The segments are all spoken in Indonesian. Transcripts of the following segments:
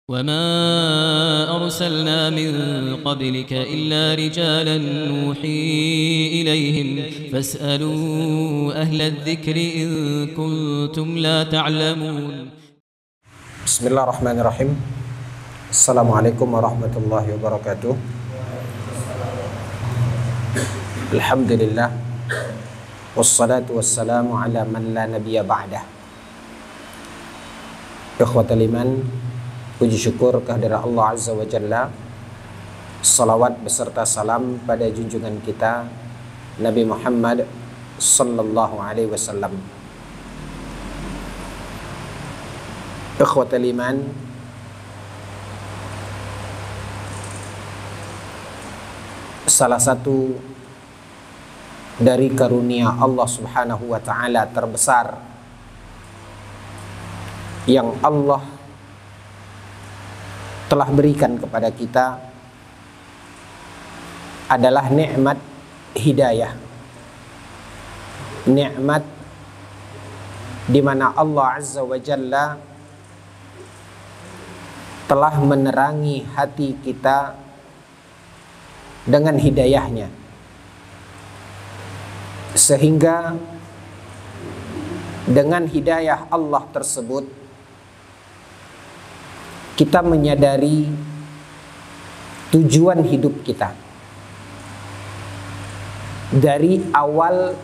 وما أرسلنا من قبلك إلا رجالا نوحي إليهم فاسألوا أهل الذكر إن كنتم لا تعلمون. بسم الله الرحمن الرحيم. السلام عليكم ورحمة الله وبركاته. الحمد لله والصلاة والسلام على من لا نبي بعده. Ikhwatal iman, puji syukur kehadirat Allah Azza wa Jalla. Salawat beserta salam pada junjungan kita Nabi Muhammad sallallahu alaihi wasallam. Ikhwatal iman, salah satu dari karunia Allah Subhanahu wa taala terbesar yang Allah telah berikan kepada kita adalah nikmat hidayah. Nikmat di mana Allah Azza wa Jalla telah menerangi hati kita dengan hidayahnya, sehingga dengan hidayah Allah tersebut kita menyadari tujuan hidup kita. Dari awal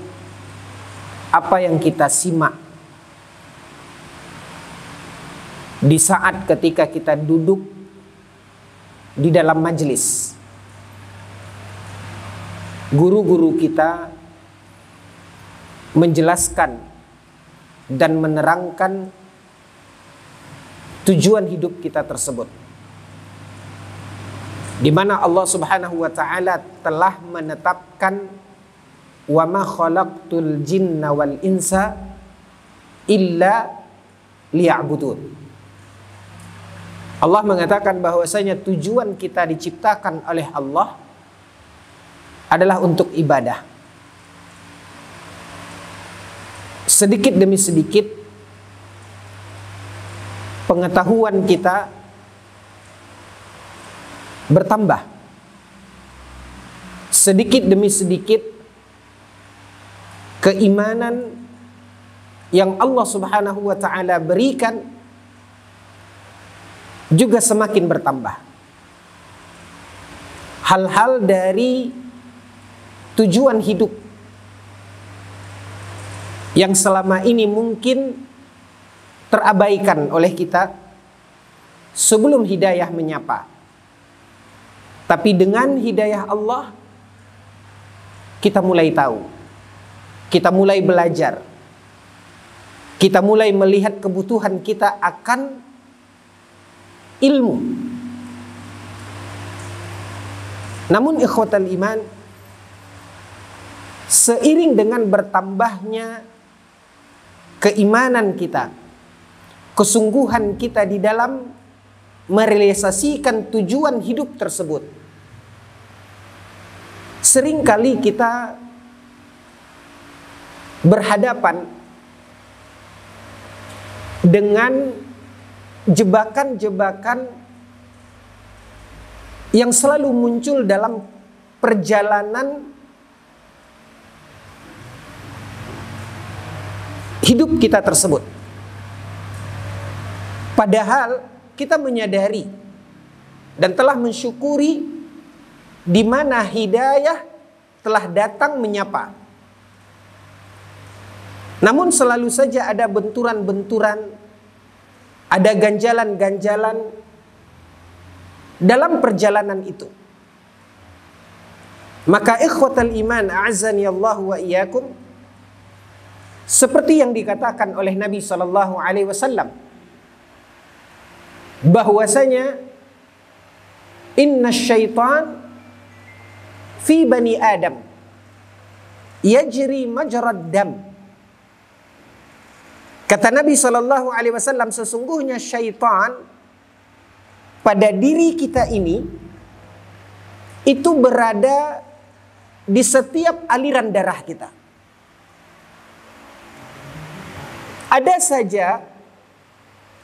apa yang kita simak di saat ketika kita duduk di dalam majelis, guru-guru kita menjelaskan dan menerangkan tujuan hidup kita tersebut, di mana Allah Subhanahu wa taala telah menetapkan wa ma khalaqtul jinna wal insa illa liya'budun. Allah mengatakan bahwasanya tujuan kita diciptakan oleh Allah adalah untuk ibadah. Sedikit demi sedikit pengetahuan kita bertambah. Sedikit demi sedikit keimanan yang Allah Subhanahu wa taala berikan juga semakin bertambah. Hal-hal dari tujuan hidup yang selama ini mungkin terabaikan oleh kita sebelum hidayah menyapa. Tapi dengan hidayah Allah kita mulai tahu, kita mulai belajar, kita mulai melihat kebutuhan kita akan ilmu. Namun ikhwatal iman, seiring dengan bertambahnya keimanan kita, kesungguhan kita di dalam merealisasikan tujuan hidup tersebut, seringkali kita berhadapan dengan jebakan-jebakan yang selalu muncul dalam perjalanan hidup kita tersebut. Padahal kita menyadari dan telah mensyukuri di mana hidayah telah datang menyapa. Namun selalu saja ada benturan-benturan, ada ganjalan-ganjalan dalam perjalanan itu. Maka ikhwatal iman, a'azzani Allah wa iyyakum, seperti yang dikatakan oleh Nabi sallallahu alaihi wasallam, bahwasanya inna syaitan fi bani Adam yajri majrad dam. Kata Nabi sallallahu alaihi wasallam, sesungguhnya syaitan pada diri kita ini itu berada di setiap aliran darah kita. Ada saja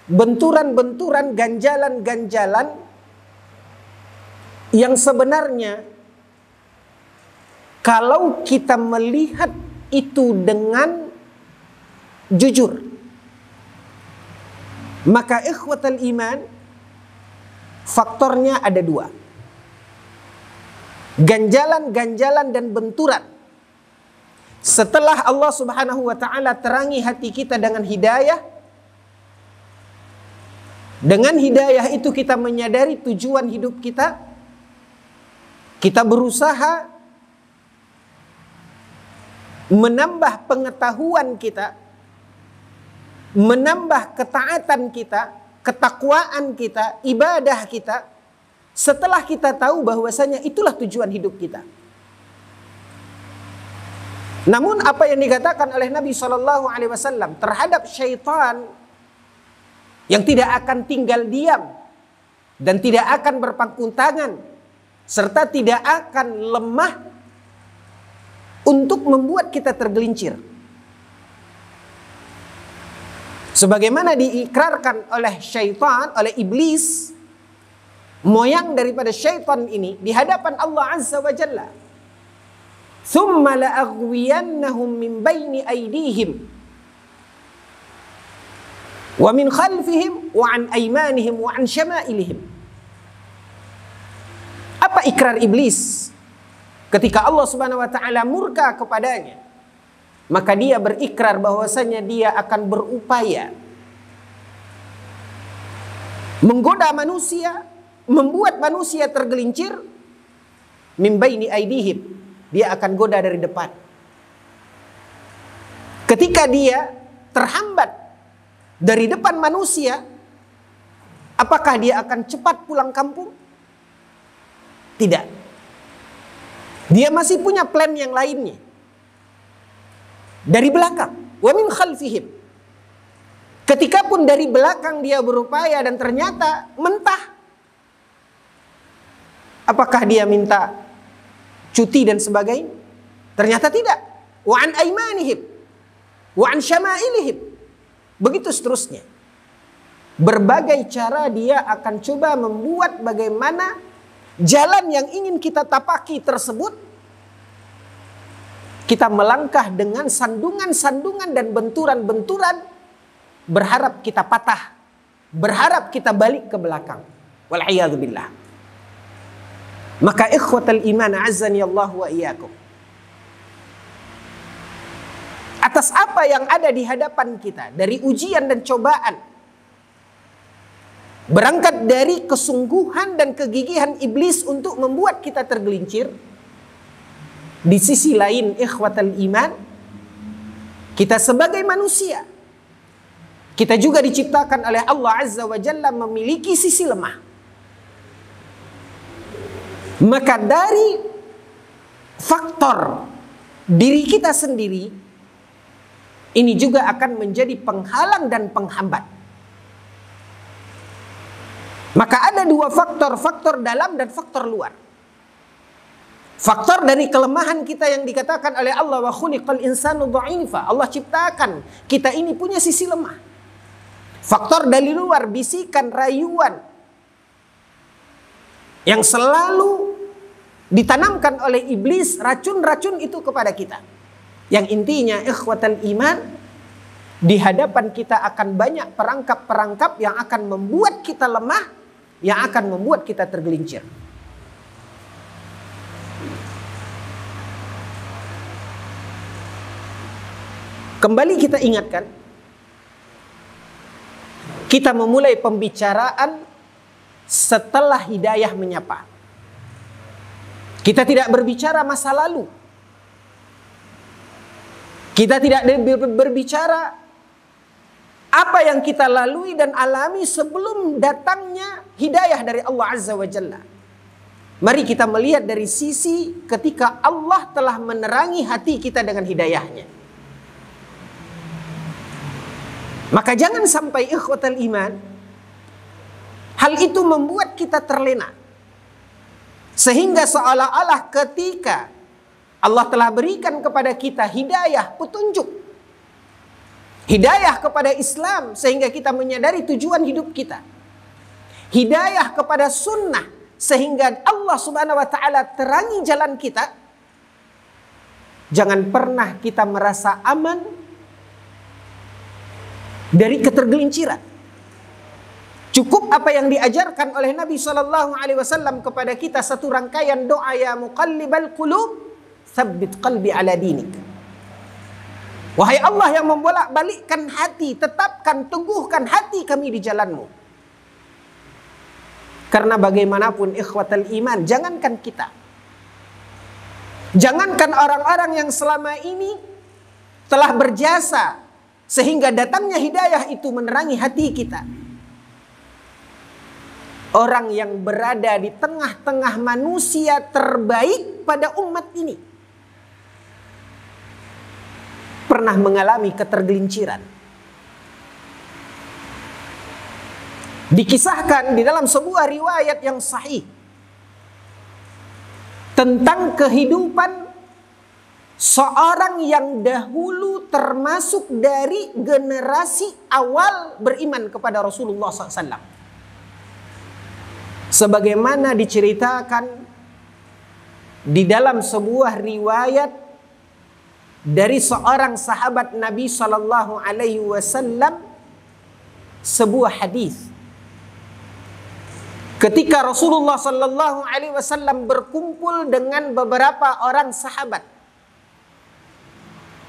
benturan-benturan, ganjalan-ganjalan yang sebenarnya kalau kita melihat itu dengan jujur, maka ikhwatal iman, faktornya ada dua. Ganjalan-ganjalan dan benturan. Setelah Allah Subhanahu wa ta'ala terangi hati kita dengan hidayah, dengan hidayah itu kita menyadari tujuan hidup kita, kita berusaha menambah pengetahuan kita, menambah ketaatan kita, ketakwaan kita, ibadah kita, setelah kita tahu bahwasanya itulah tujuan hidup kita. Namun apa yang dikatakan oleh Nabi SAW terhadap syaitan yang tidak akan tinggal diam dan tidak akan berpangku tangan serta tidak akan lemah untuk membuat kita tergelincir. Sebagaimana diikrarkan oleh syaitan, oleh iblis, moyang daripada syaitan ini di hadapan Allah Azza wa Jalla. Thumma la'aghwiyannahum min baini aydihim wa min khalfihim wa an aymanihim wa an syama'ilihim. Apa ikrar iblis ketika Allah Subhanahu wa ta'ala murka kepadanya? Maka dia berikrar bahwasanya dia akan berupaya menggoda manusia, membuat manusia tergelincir. Min baini aydihim, dia akan goda dari depan. Ketika dia terhambat dari depan manusia, apakah dia akan cepat pulang kampung? Tidak. Dia masih punya plan yang lainnya. Dari belakang, wa min khalfihim. Ketika pun dari belakang dia berupaya dan ternyata mentah, apakah dia minta cuti dan sebagainya? Ternyata tidak. Wa an aymanihim wa an syama'ilihim. Begitu seterusnya. Berbagai cara dia akan coba membuat bagaimana jalan yang ingin kita tapaki tersebut, kita melangkah dengan sandungan-sandungan dan benturan-benturan, berharap kita patah, berharap kita balik ke belakang. Wal'iyadzubillah. Maka ikhwatal iman azzani Allah wa iyyakum, atas apa yang ada di hadapan kita dari ujian dan cobaan, berangkat dari kesungguhan dan kegigihan iblis untuk membuat kita tergelincir, di sisi lain ikhwatal iman, kita sebagai manusia, kita juga diciptakan oleh Allah Azza wa Jalla memiliki sisi lemah. Maka dari faktor diri kita sendiri, ini juga akan menjadi penghalang dan penghambat. Maka ada dua faktor, faktor dalam dan faktor luar. Faktor dari kelemahan kita yang dikatakan oleh Allah, wa khuliqal insanu dha'ifa. Allah ciptakan kita ini punya sisi lemah. Faktor dari luar, bisikan, rayuan yang selalu ditanamkan oleh iblis, racun-racun itu kepada kita. Yang intinya ikhwatal iman, di hadapan kita akan banyak perangkap-perangkap yang akan membuat kita lemah, yang akan membuat kita tergelincir. Kembali kita ingatkan, kita memulai pembicaraan setelah hidayah menyapa. Kita tidak berbicara masa lalu. Kita tidak berbicara apa yang kita lalui dan alami sebelum datangnya hidayah dari Allah Azza wa Jalla. Mari kita melihat dari sisi ketika Allah telah menerangi hati kita dengan hidayahnya. Maka jangan sampai ikhwatal iman, hal itu membuat kita terlena. Sehingga seolah-olah ketika Allah telah berikan kepada kita hidayah, petunjuk, Hidayah kepada Islam sehingga kita menyadari tujuan hidup kita. Hidayah kepada sunnah sehingga Allah Subhanahu wa taala terangi jalan kita. Jangan pernah kita merasa aman dari ketergelinciran. Cukup apa yang diajarkan oleh Nabi SAW kepada kita satu rangkaian doa, ya muqallibal qulub, tsabbit qalbi ala dinik. Wahai Allah yang membolak-balikkan hati, tetapkan, teguhkan hati kami di jalanmu. Karena bagaimanapun ikhwatal iman, jangankan kita, jangankan orang-orang yang selama ini telah berjasa sehingga datangnya hidayah itu menerangi hati kita. Orang yang berada di tengah-tengah manusia terbaik pada umat ini pernah mengalami ketergelinciran. Dikisahkan di dalam sebuah riwayat yang sahih tentang kehidupan seorang yang dahulu termasuk dari generasi awal beriman kepada Rasulullah SAW. Sebagaimana diceritakan di dalam sebuah riwayat dari seorang sahabat Nabi Sallallahu Alaihi Wasallam, sebuah hadis ketika Rasulullah Sallallahu Alaihi Wasallam berkumpul dengan beberapa orang sahabat,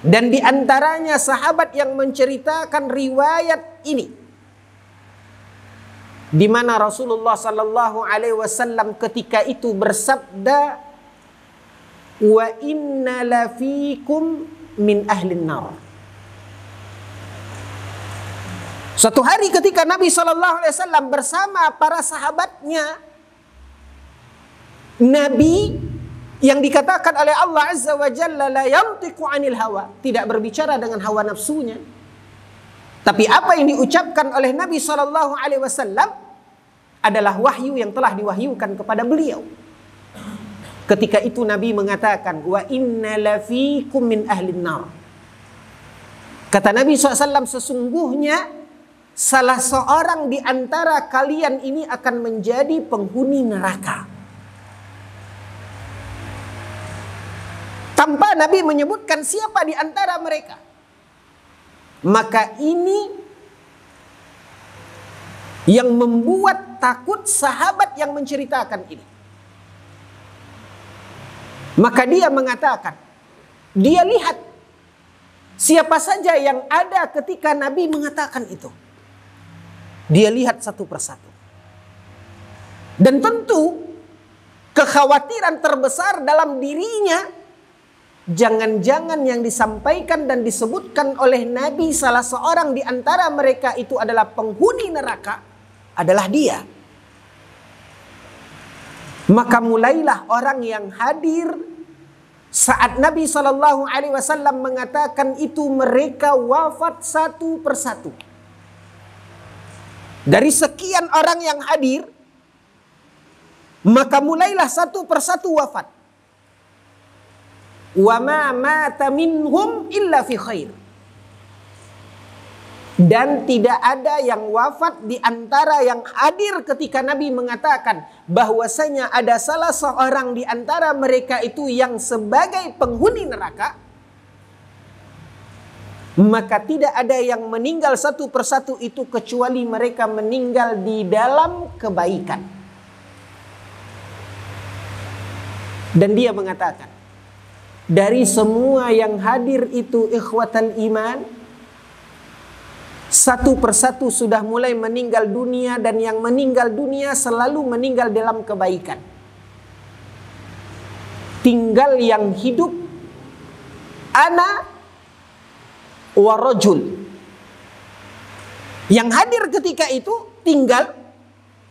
dan di antaranya sahabat yang menceritakan riwayat ini, di mana Rasulullah Sallallahu Alaihi Wasallam ketika itu bersabda, wa inna lafikum min ahlin nar. Suatu hari ketika Nabi SAW bersama para sahabatnya, Nabi yang dikatakan oleh Allah Azza wa Jalla la yantiqu anil hawa, tidak berbicara dengan hawa nafsunya, tapi apa yang diucapkan oleh Nabi SAW adalah wahyu yang telah diwahyukan kepada beliau. Ketika itu Nabi mengatakan, wa inna lafikum min ahlin nar. Kata Nabi SAW, sesungguhnya salah seorang di antara kalian ini akan menjadi penghuni neraka. Tanpa Nabi menyebutkan siapa di antara mereka. Maka ini yang membuat takut sahabat yang menceritakan ini. Maka dia mengatakan, dia lihat siapa saja yang ada ketika Nabi mengatakan itu. Dia lihat satu persatu. Dan tentu kekhawatiran terbesar dalam dirinya, jangan-jangan yang disampaikan dan disebutkan oleh Nabi salah seorang di antara mereka itu adalah penghuni neraka, adalah dia. Maka mulailah orang yang hadir saat Nabi SAW mengatakan itu, mereka wafat satu persatu. Dari sekian orang yang hadir, maka mulailah satu persatu wafat. Wa ma mata minhum illa fi khair. Dan tidak ada yang wafat di antara yang hadir ketika Nabi mengatakan bahwasanya ada salah seorang di antara mereka itu yang sebagai penghuni neraka, maka tidak ada yang meninggal satu persatu itu kecuali mereka meninggal di dalam kebaikan. Dan dia mengatakan, dari semua yang hadir itu ikhwatal iman, satu persatu sudah mulai meninggal dunia, dan yang meninggal dunia selalu meninggal dalam kebaikan. Tinggal yang hidup ana wa rajul. Yang hadir ketika itu tinggal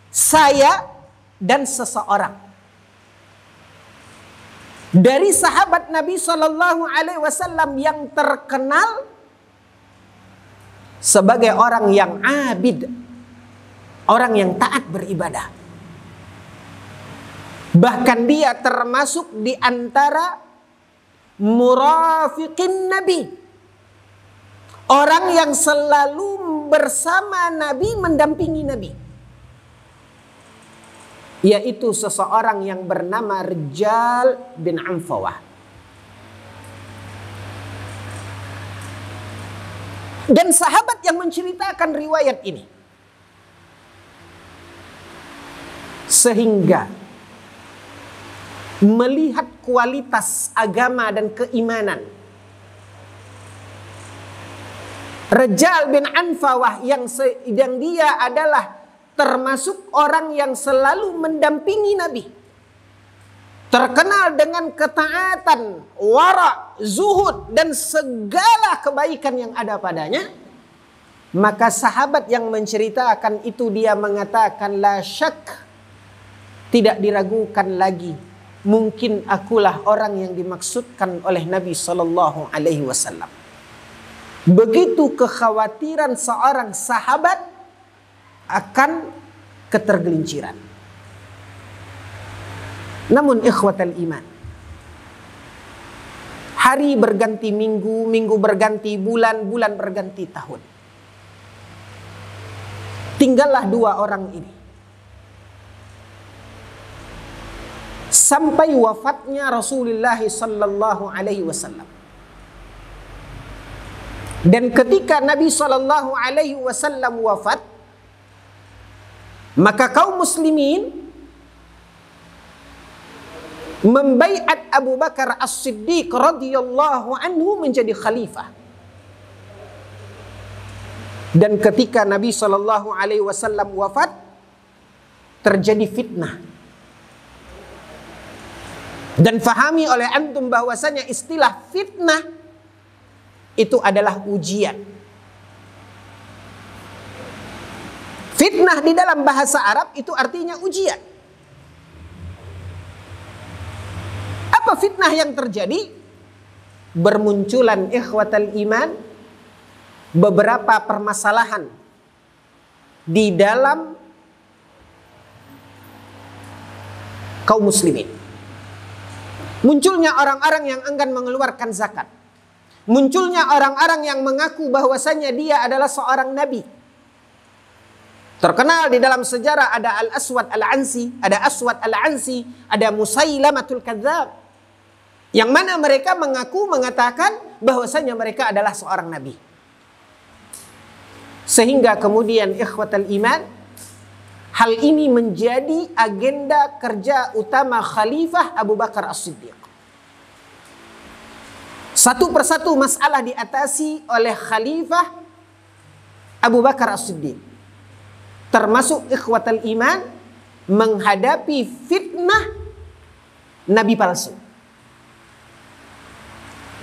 saya dan seseorang. Dari sahabat Nabi SAW yang terkenal sebagai orang yang abid, orang yang taat beribadah. Bahkan dia termasuk di antara murafiqin Nabi, Orang yang selalu bersama Nabi, mendampingi Nabi, yaitu seseorang yang bernama Rijal bin Anfawah. Dan sahabat yang menceritakan riwayat ini, sehingga melihat kualitas agama dan keimanan Rijal bin Anfawah yang dia adalah termasuk orang yang selalu mendampingi Nabi, terkenal dengan ketaatan, wara, zuhud, dan segala kebaikan yang ada padanya. Maka sahabat yang menceritakan itu dia mengatakan, la syak, tidak diragukan lagi, mungkin akulah orang yang dimaksudkan oleh Nabi Sallallahu Alaihi Wasallam. Begitu kekhawatiran seorang sahabat akan ketergelinciran. Namun ikhwatal iman, hari berganti minggu, minggu berganti bulan, bulan berganti tahun. Tinggallah dua orang ini sampai wafatnya Rasulullah sallallahu alaihi wasallam. Dan ketika Nabi sallallahu alaihi wasallam wafat, maka kaum muslimin membaiat Abu Bakar As-Siddiq radhiyallahu anhu menjadi khalifah. Dan ketika Nabi sallallahu alaihi wasallam wafat, terjadi fitnah. Dan fahami oleh antum bahwasanya istilah fitnah itu adalah ujian. Fitnah di dalam bahasa Arab itu artinya ujian. Apa fitnah yang terjadi? Bermunculan ikhwatal iman beberapa permasalahan di dalam kaum muslimin. Munculnya orang-orang yang enggan mengeluarkan zakat. Munculnya orang-orang yang mengaku bahwasanya dia adalah seorang nabi. Terkenal di dalam sejarah ada Al-Aswad Al-Ansi, ada Aswad Al-Ansi, ada Musailamatul Kadzdzab. Yang mana mereka mengatakan bahwasanya mereka adalah seorang nabi. Sehingga kemudian ikhwatal iman, hal ini menjadi agenda kerja utama Khalifah Abu Bakar As-Siddiq. Satu persatu masalah diatasi oleh Khalifah Abu Bakar As-Siddiq. Termasuk ikhwatal iman menghadapi fitnah nabi palsu.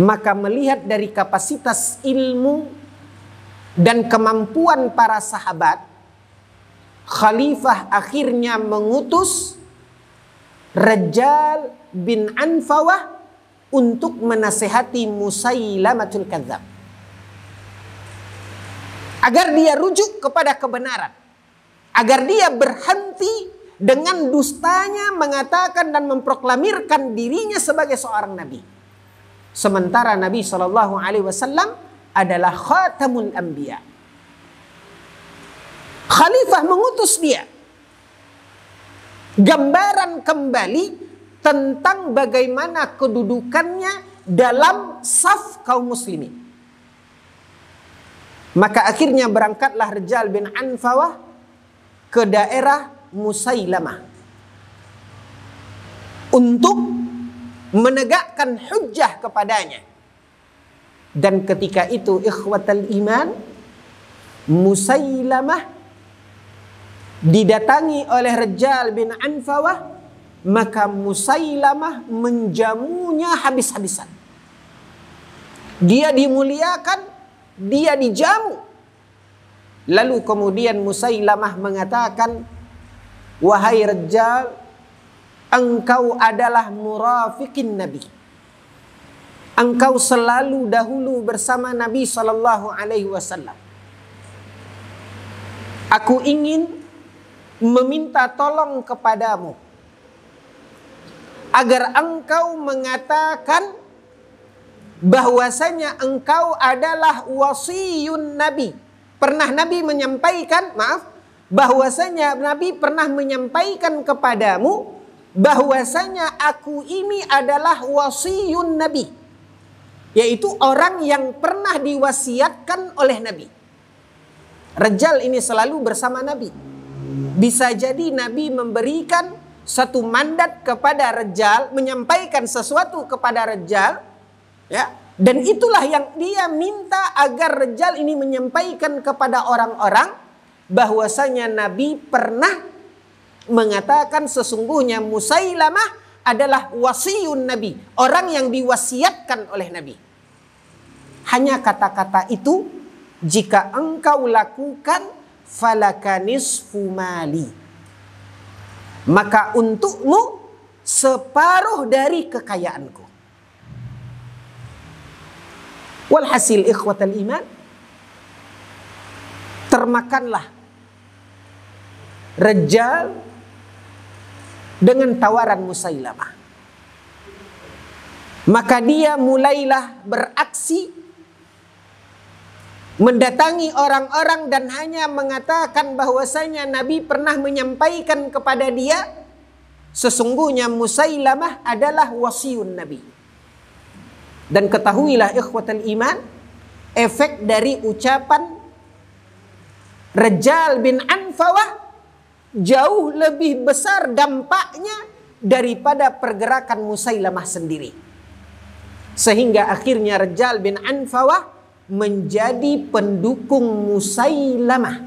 Maka melihat dari kapasitas ilmu dan kemampuan para sahabat, Khalifah akhirnya mengutus Rijal bin Anfawah untuk menasehati Musailamatul Kadzdzab agar dia rujuk kepada kebenaran, agar dia berhenti dengan dustanya mengatakan dan memproklamirkan dirinya sebagai seorang nabi. Sementara Nabi Shallallahu Alaihi Wasallam adalah khatamul anbiya. Khalifah mengutus dia gambaran kembali tentang bagaimana kedudukannya dalam saf kaum muslimin. Maka akhirnya berangkatlah Rijal bin Anfawah ke daerah Musailamah untuk menegakkan hujjah kepadanya. Dan ketika itu ikhwatal iman, Musailamah didatangi oleh Rijal bin Anfawah. Maka Musailamah menjamunya habis-habisan. Dia dimuliakan, dia dijamu. Lalu kemudian Musailamah mengatakan, wahai Rijal, engkau adalah murafiqin Nabi. Engkau selalu dahulu bersama Nabi Sallallahu Alaihi Wasallam. Aku ingin meminta tolong kepadamu agar engkau mengatakan bahwasanya engkau adalah wasiyun Nabi. Pernah Nabi menyampaikan, bahwasanya Nabi pernah menyampaikan kepadamu bahwasanya aku ini adalah wasiyun Nabi, yaitu orang yang pernah diwasiatkan oleh Nabi. Rajjal ini selalu bersama Nabi. Bisa jadi Nabi memberikan satu mandat kepada Rajjal, menyampaikan sesuatu kepada Rajjal, ya, dan itulah yang dia minta agar Rajjal ini menyampaikan kepada orang-orang bahwasanya Nabi pernah mengatakan sesungguhnya Musailamah adalah wasiyun Nabi, orang yang diwasiatkan oleh Nabi. Hanya kata-kata itu, jika engkau lakukan falaka nisfu mali, maka untukmu separuh dari kekayaanku. Walhasil ikhwatal iman, termakanlah Rajjal dengan tawaran Musailamah. Maka dia mulailah beraksi, mendatangi orang-orang dan hanya mengatakan bahwasanya Nabi pernah menyampaikan kepada dia sesungguhnya Musailamah adalah wasiyun Nabi. Dan ketahuilah ikhwatal iman, efek dari ucapan Rajjal bin Anfawah jauh lebih besar dampaknya daripada pergerakan Musailamah sendiri. Sehingga akhirnya Rajjal bin Anfawah menjadi pendukung Musailamah.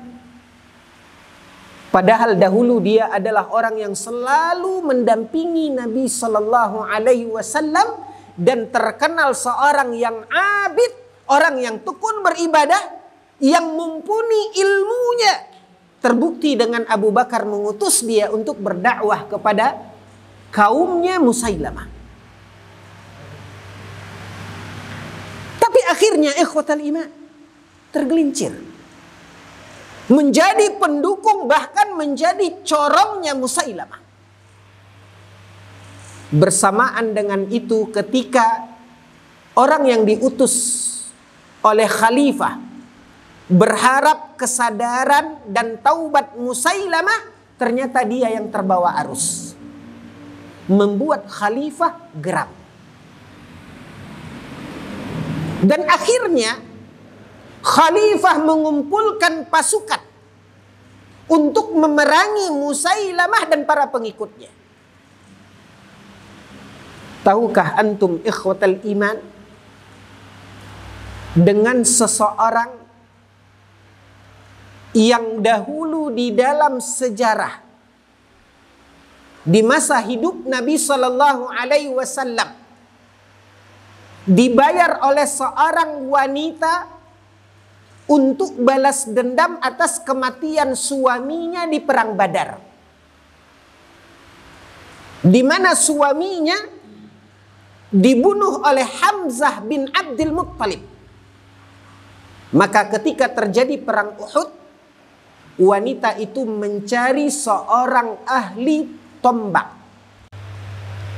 Padahal dahulu dia adalah orang yang selalu mendampingi Nabi Sallallahu Alaihi Wasallam dan terkenal seorang yang abid, orang yang tekun beribadah, yang mumpuni ilmunya. Terbukti dengan Abu Bakar mengutus dia untuk berdakwah kepada kaumnya Musailamah. Tapi akhirnya ikhwatal iman tergelincir menjadi pendukung, bahkan menjadi corongnya Musailamah. Bersamaan dengan itu, ketika orang yang diutus oleh khalifah berharap kesadaran dan taubat Musailamah, ternyata dia yang terbawa arus, membuat khalifah geram. Dan akhirnya khalifah mengumpulkan pasukan untuk memerangi Musailamah dan para pengikutnya. Tahukah antum ikhwatal iman, dengan seseorang yang dahulu di dalam sejarah di masa hidup Nabi Sallallahu Alaihi Wasallam dibayar oleh seorang wanita untuk balas dendam atas kematian suaminya di perang Badar, di mana suaminya dibunuh oleh Hamzah bin Abdul Muttalib. Maka ketika terjadi perang Uhud, wanita itu mencari seorang ahli tombak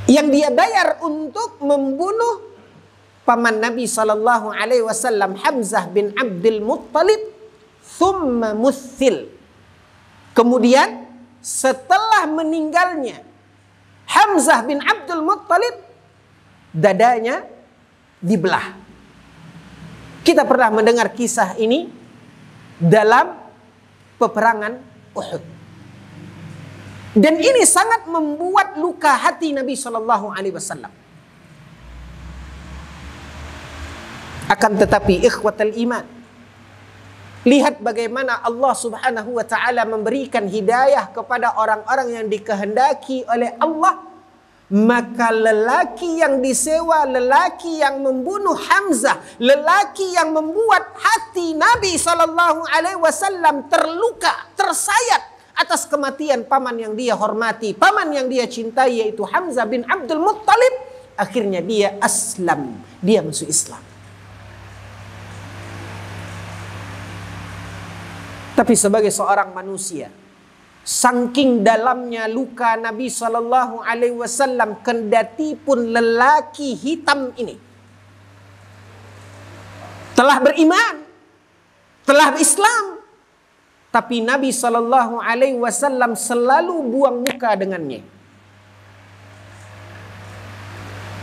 yang dia bayar untuk membunuh paman Nabi Sallallahu Alaihi Wasallam, Hamzah bin Abdul Muttalib, thumma muthil. Kemudian setelah meninggalnya Hamzah bin Abdul Muttalib, dadanya dibelah. Kita pernah mendengar kisah ini dalam peperangan Uhud. Dan ini sangat membuat luka hati Nabi Sallallahu Alaihi Wasallam. Akan tetapi ikhwatal iman, lihat bagaimana Allah Subhanahu wa taala memberikan hidayah kepada orang-orang yang dikehendaki oleh Allah. Maka lelaki yang disewa, lelaki yang membunuh Hamzah, lelaki yang membuat hati Nabi Sallallahu Alaihi Wasallam terluka, tersayat atas kematian paman yang dia hormati, paman yang dia cintai, yaitu Hamzah bin Abdul Muttalib. Akhirnya dia aslam, dia masuk Islam. Tapi sebagai seorang manusia, saking dalamnya luka Nabi Sallallahu Alaihi Wasallam, kendati pun lelaki hitam ini telah beriman, telah Islam, tapi Nabi SAW selalu buang muka dengannya.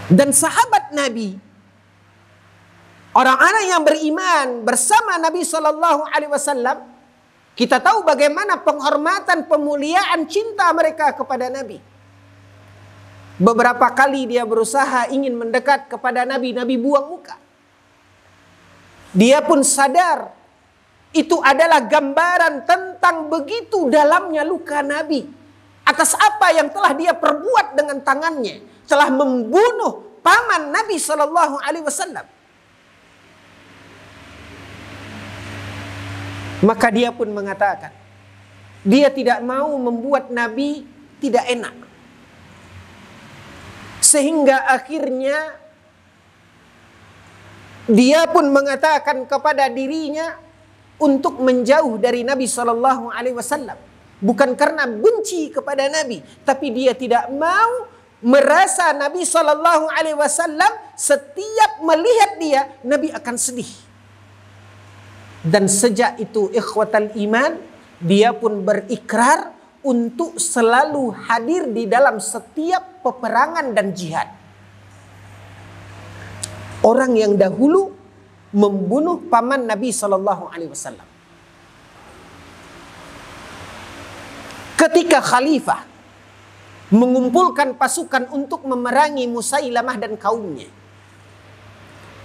Dan sahabat Nabi, orang-orang yang beriman bersama Nabi SAW, kita tahu bagaimana penghormatan, pemuliaan, cinta mereka kepada Nabi. Beberapa kali dia berusaha ingin mendekat kepada Nabi, Nabi buang muka. Dia pun sadar itu adalah gambaran tentang begitu dalamnya luka Nabi atas apa yang telah dia perbuat dengan tangannya, telah membunuh paman Nabi SAW. Maka dia pun mengatakan, dia tidak mau membuat Nabi tidak enak. Sehingga akhirnya dia pun mengatakan kepada dirinya untuk menjauh dari Nabi SAW. Bukan karena benci kepada Nabi, tapi dia tidak mau merasa Nabi SAW setiap melihat dia, Nabi akan sedih. Dan sejak itu ikhwatal iman, dia pun berikrar untuk selalu hadir di dalam setiap peperangan dan jihad. Orang yang dahulu membunuh paman Nabi SAW. Ketika khalifah mengumpulkan pasukan untuk memerangi Musailamah dan kaumnya,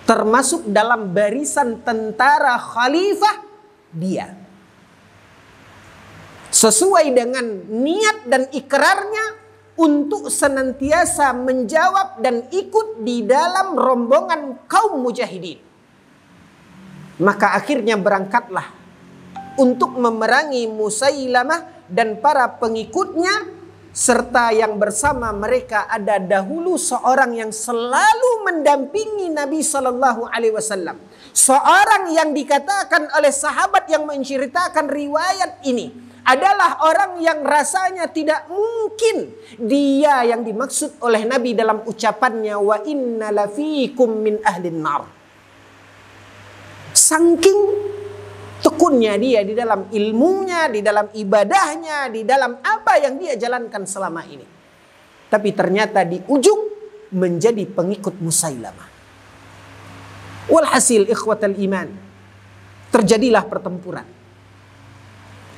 termasuk dalam barisan tentara khalifah dia, sesuai dengan niat dan ikrarnya untuk senantiasa menjawab dan ikut di dalam rombongan kaum mujahidin. Maka akhirnya berangkatlah untuk memerangi Musailamah dan para pengikutnya, serta yang bersama mereka ada dahulu seorang yang selalu mendampingi Nabi SAW. Seorang yang dikatakan oleh sahabat yang menceritakan riwayat ini adalah orang yang rasanya tidak mungkin dia yang dimaksud oleh Nabi dalam ucapannya, wa inna lafikum min ahlin nar. Saking tekunnya dia di dalam ilmunya, di dalam ibadahnya, di dalam apa yang dia jalankan selama ini. Tapi ternyata di ujung menjadi pengikut Musailamah. Walhasil ikhwatal iman, terjadilah pertempuran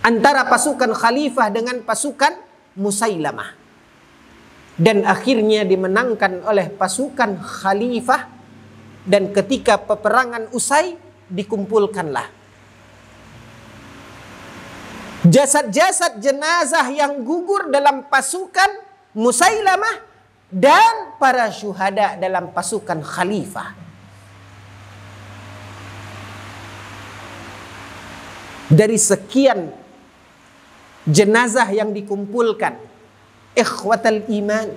antara pasukan khalifah dengan pasukan Musailamah. Dan akhirnya dimenangkan oleh pasukan khalifah. Dan ketika peperangan usai, dikumpulkanlah jasad-jasad jenazah yang gugur dalam pasukan Musailamah dan para syuhada dalam pasukan khalifah. Dari sekian jenazah yang dikumpulkan, ikhwatal iman,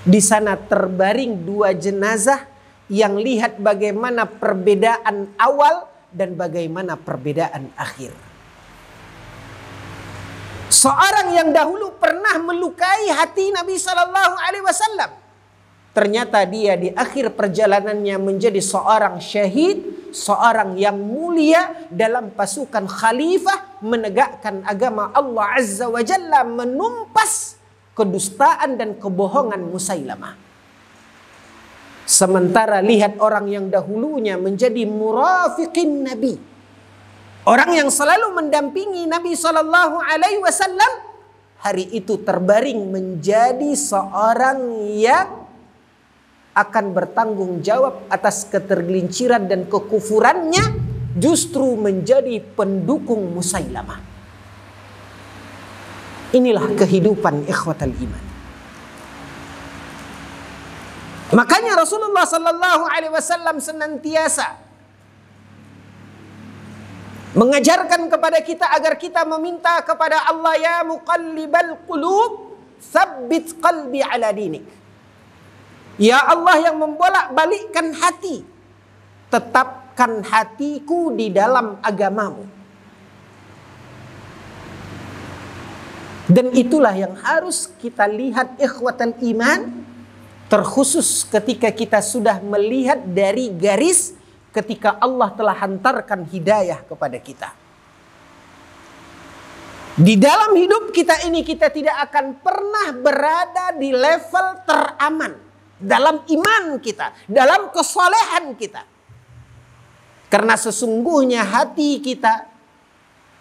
di sana terbaring 2 jenazah yang lihat bagaimana perbedaan awal dan bagaimana perbedaan akhir. Seorang yang dahulu pernah melukai hati Nabi SAW, ternyata dia di akhir perjalanannya menjadi seorang syahid, seorang yang mulia dalam pasukan khalifah, menegakkan agama Allah Azza wa Jalla, menumpas kedustaan dan kebohongan Musailamah. Sementara lihat orang yang dahulunya menjadi murafiqin Nabi, orang yang selalu mendampingi Nabi SAW, hari itu terbaring menjadi seorang yang akan bertanggung jawab atas ketergelinciran dan kekufurannya, justru menjadi pendukung Musailamah. Inilah kehidupan ikhwatal iman. Makanya Rasulullah SAW senantiasa mengajarkan kepada kita agar kita meminta kepada Allah, ya muqallibal qulub, tsabbit qalbi ala dinik. Ya Allah yang membolak-balikkan hati, tetapkan hatiku di dalam agamamu. Dan itulah yang harus kita lihat ikhwatal iman, terkhusus ketika kita sudah melihat dari garis ketika Allah telah hantarkan hidayah kepada kita. Di dalam hidup kita ini kita tidak akan pernah berada di level teraman dalam iman kita, dalam kesolehan kita. Karena sesungguhnya hati kita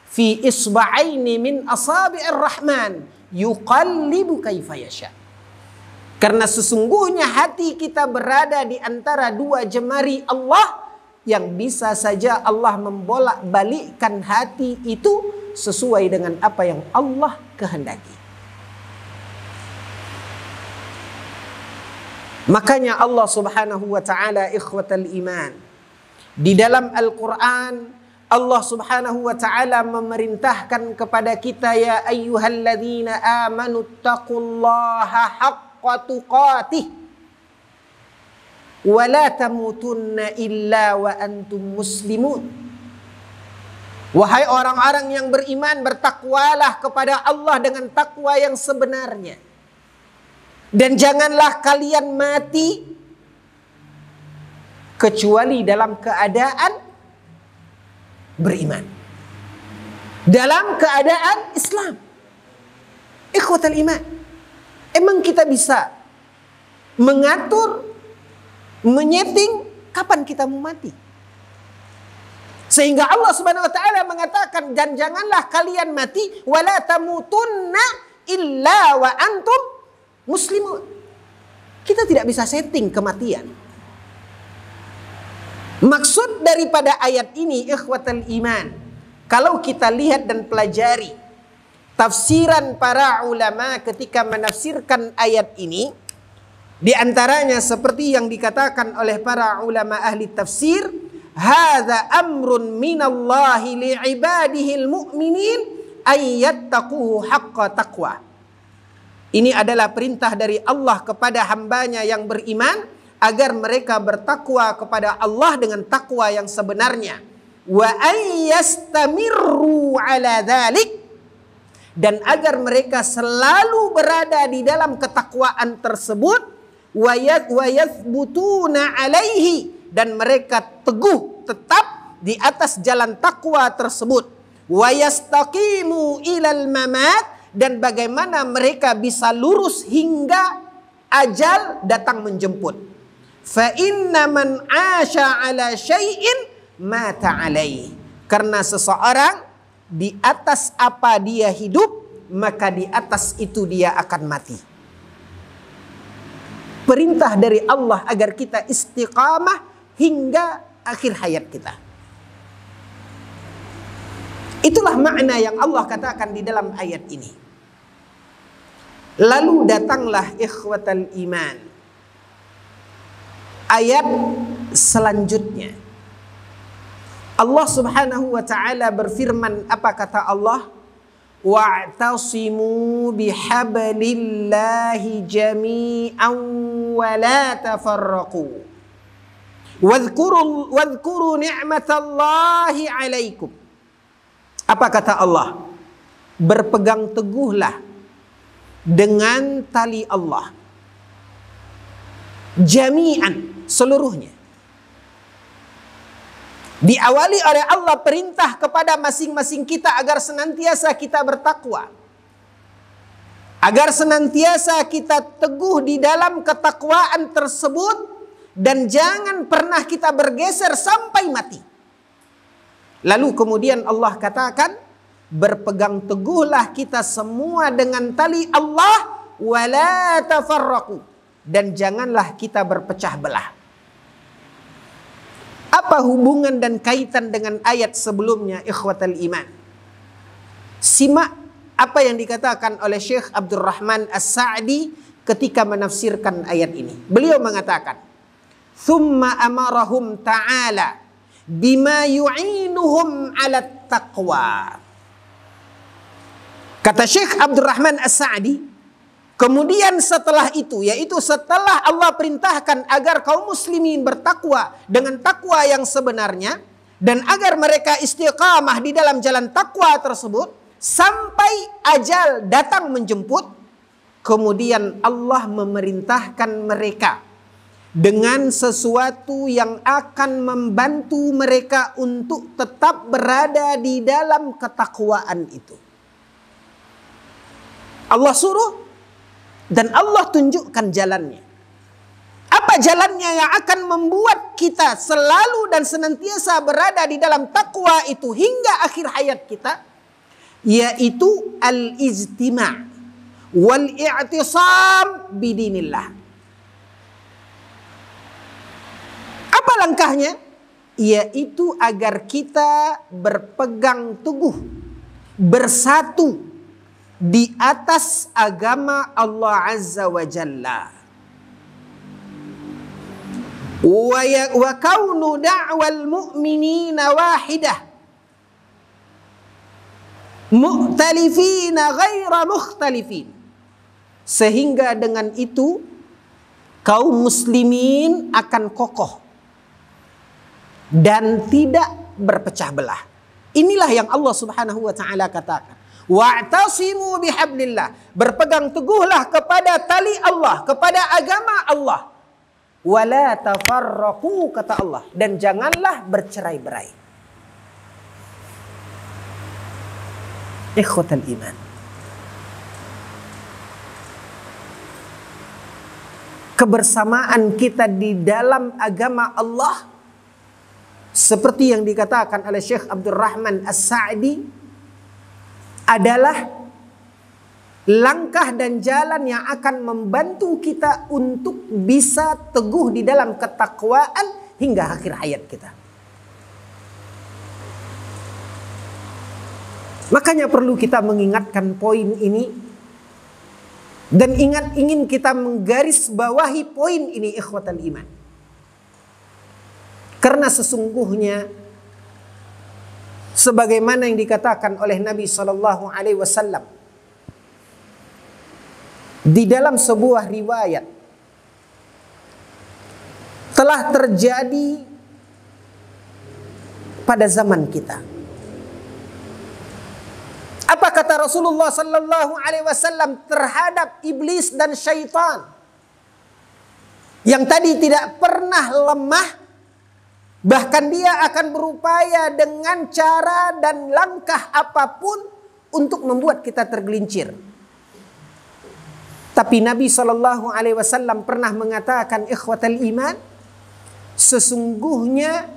fi isba'aini min asabi'ir rahman yuqallibu kaifa yasha. Karena sesungguhnya hati kita berada di antara dua jemari Allah yang bisa saja Allah membolak-balikkan hati itu sesuai dengan apa yang Allah kehendaki. Makanya Allah Subhanahu wa taala, ikhwatal iman, di dalam Al-Qur'an Allah Subhanahu wa taala memerintahkan kepada kita, ya ayyuhalladzina amanu taqullaha haqqa tuqatih wa la tamutunna illa wa antum muslimun. Wahai orang-orang yang beriman, bertakwalah kepada Allah dengan takwa yang sebenarnya. Dan janganlah kalian mati kecuali dalam keadaan beriman, dalam keadaan Islam. Ikhwatal iman, emang kita bisa mengatur, menyeting kapan kita mau mati? Sehingga Allah Subhanahu wa taala mengatakan, dan janganlah kalian mati wala tamutunna illa wa antum muslimun. Kita tidak bisa setting kematian. Maksud daripada ayat ini, ikhwatal iman, kalau kita lihat dan pelajari tafsiran para ulama ketika menafsirkan ayat ini, di antaranya seperti yang dikatakan oleh para ulama ahli tafsir, hadza amrun minallahi li'ibadihil mu'minin ayyattaquhu haqqa taqwa. Ini adalah perintah dari Allah kepada hambanya yang beriman agar mereka bertakwa kepada Allah dengan takwa yang sebenarnya. Wa ayyastamirru ala dzalik, dan agar mereka selalu berada di dalam ketakwaan tersebut. Wa yathbutuna alaihi, dan mereka teguh tetap di atas jalan takwa tersebut. Wa yastaqimu ilal mamat, dan bagaimana mereka bisa lurus hingga ajal datang menjemput. Fa inna man 'asha 'ala syai'in mata 'alaihi, karena seseorang di atas apa dia hidup, maka di atas itu dia akan mati. Perintah dari Allah agar kita istiqamah hingga akhir hayat kita. Itulah makna yang Allah katakan di dalam ayat ini. Lalu datanglah ikhwatal iman ayat selanjutnya. Allah Subhanahu wa taala berfirman, apa kata Allah? Wa'tasimu bihablillahi jami'an wa la tafarraqu. Wadhkuru ni'matallahi 'alaikum. Apa kata Allah? Berpegang teguhlah dengan tali Allah. Jami'an, seluruhnya. Diawali oleh Allah perintah kepada masing-masing kita agar senantiasa kita bertakwa. Agar senantiasa kita teguh di dalam ketakwaan tersebut. Dan jangan pernah kita bergeser sampai mati. Lalu kemudian Allah katakan, berpegang teguhlah kita semua dengan tali Allah, wala tafarraqu, dan janganlah kita berpecah belah. Apa hubungan dan kaitan dengan ayat sebelumnya, ikhwatal iman? Simak apa yang dikatakan oleh Syekh Abdurrahman As-Sa'di ketika menafsirkan ayat ini. Beliau mengatakan, thumma amarahum ta'ala bima yu'inuhum 'ala taqwa. Kata Syekh Abdurrahman As-Sa'di, kemudian setelah itu, yaitu setelah Allah perintahkan agar kaum muslimin bertakwa dengan takwa yang sebenarnya, dan agar mereka istiqamah di dalam jalan takwa tersebut sampai ajal datang menjemput, kemudian Allah memerintahkan mereka dengan sesuatu yang akan membantu mereka untuk tetap berada di dalam ketakwaan itu. Allah suruh dan Allah tunjukkan jalannya. Apa jalannya yang akan membuat kita selalu dan senantiasa berada di dalam takwa itu hingga akhir hayat kita? Yaitu al-ijtima' wal-i'tisam bidinillah. Apa langkahnya? Yaitu agar kita berpegang teguh, bersatu di atas agama Allah Azza wa Jalla. Wa kaunu da'wal mu'minina wahidah mukhtalifina ghaira mukhtalifin. Sehingga dengan itu kaum muslimin akan kokoh dan tidak berpecah belah. Inilah yang Allah Subhanahu wa taala katakan. Wa'tasimu bihablillah. Berpegang teguhlah kepada tali Allah, kepada agama Allah. Wala tafarraqu, kata Allah, dan janganlah bercerai-berai. Ikhwatal iman. Kebersamaan kita di dalam agama Allah seperti yang dikatakan oleh Syekh Abdul Rahman As-Sa'di adalah langkah dan jalan yang akan membantu kita untuk bisa teguh di dalam ketakwaan hingga akhir hayat kita. Makanya perlu kita mengingatkan poin ini dan ingin kita menggarisbawahi poin ini, ikhwatal iman. Karena sesungguhnya sebagaimana yang dikatakan oleh Nabi sallallahu alaihi wasallam di dalam sebuah riwayat, telah terjadi pada zaman kita. Apa kata Rasulullah sallallahu alaihi wasallam terhadap iblis dan syaitan yang tadi tidak pernah lemah? Bahkan dia akan berupaya dengan cara dan langkah apapun untuk membuat kita tergelincir. Tapi Nabi SAW pernah mengatakan, ikhwatal iman, sesungguhnya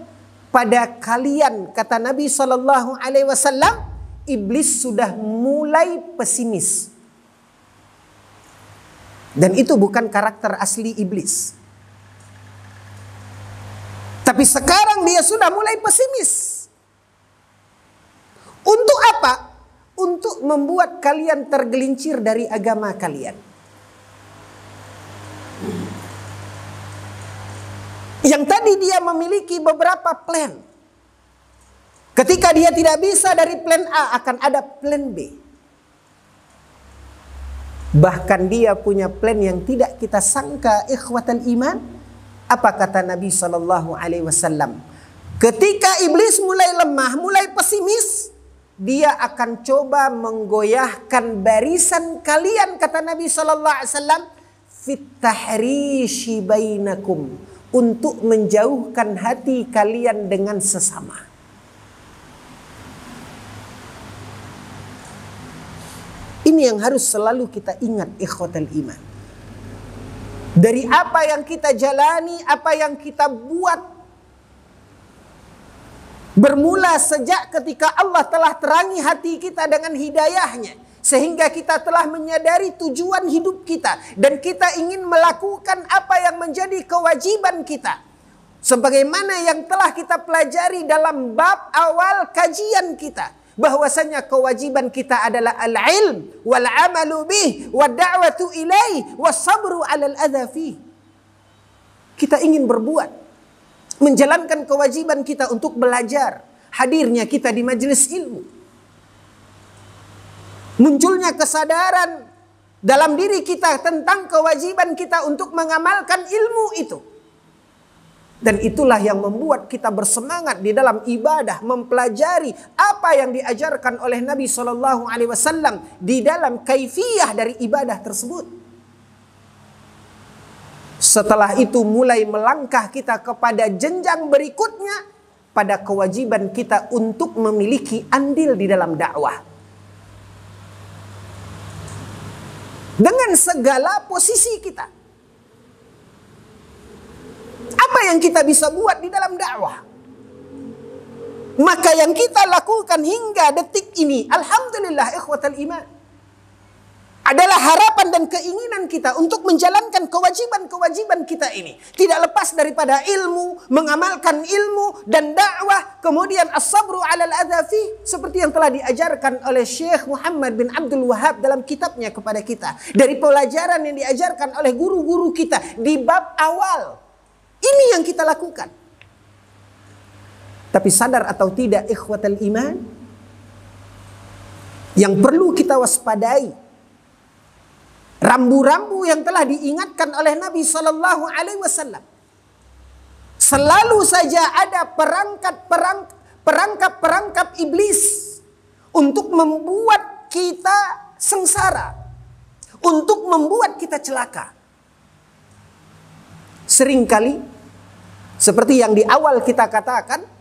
pada kalian, kata Nabi SAW, iblis sudah mulai pesimis. Dan itu bukan karakter asli iblis. Tapi sekarang dia sudah mulai pesimis. Untuk apa? Untuk membuat kalian tergelincir dari agama kalian. Yang tadi dia memiliki beberapa plan. Ketika dia tidak bisa dari plan A, akan ada plan B. Bahkan dia punya plan yang tidak kita sangka, ikhwatal iman. Apa kata Nabi SAW? Ketika iblis mulai lemah, mulai pesimis, dia akan coba menggoyahkan barisan kalian, kata Nabi SAW, fit tahrishi bainakum, untuk menjauhkan hati kalian dengan sesama. Ini yang harus selalu kita ingat, ikhwatal iman. Dari apa yang kita jalani, apa yang kita buat, bermula sejak ketika Allah telah terangi hati kita dengan hidayahnya, sehingga kita telah menyadari tujuan hidup kita, dan kita ingin melakukan apa yang menjadi kewajiban kita, sebagaimana yang telah kita pelajari dalam bab awal kajian kita, bahwasanya kewajiban kita adalah al-ilm wal amalu bih wa da'watu ilaih was sabru 'alal adza fi. Kita ingin berbuat, menjalankan kewajiban kita untuk belajar, hadirnya kita di majelis ilmu, munculnya kesadaran dalam diri kita tentang kewajiban kita untuk mengamalkan ilmu itu. Dan itulah yang membuat kita bersemangat di dalam ibadah, mempelajari apa yang diajarkan oleh Nabi SAW di dalam kaifiyah dari ibadah tersebut. Setelah itu mulai melangkah kita kepada jenjang berikutnya, pada kewajiban kita untuk memiliki andil di dalam dakwah. Dengan segala posisi kita. Apa yang kita bisa buat di dalam dakwah? Maka yang kita lakukan hingga detik ini, alhamdulillah ikhwatal iman, adalah harapan dan keinginan kita untuk menjalankan kewajiban-kewajiban kita ini. Tidak lepas daripada ilmu, mengamalkan ilmu dan dakwah. Kemudian as-sabru alal adzafi, seperti yang telah diajarkan oleh Syekh Muhammad bin Abdul Wahab dalam kitabnya kepada kita. Dari pelajaran yang diajarkan oleh guru-guru kita di bab awal. Ini yang kita lakukan. Tapi sadar atau tidak ikhwatal iman, yang perlu kita waspadai, rambu-rambu yang telah diingatkan oleh Nabi Sallallahu Alaihi Wasallam. Selalu saja ada perangkap iblis untuk membuat kita sengsara, untuk membuat kita celaka. Seringkali, seperti yang di awal kita katakan,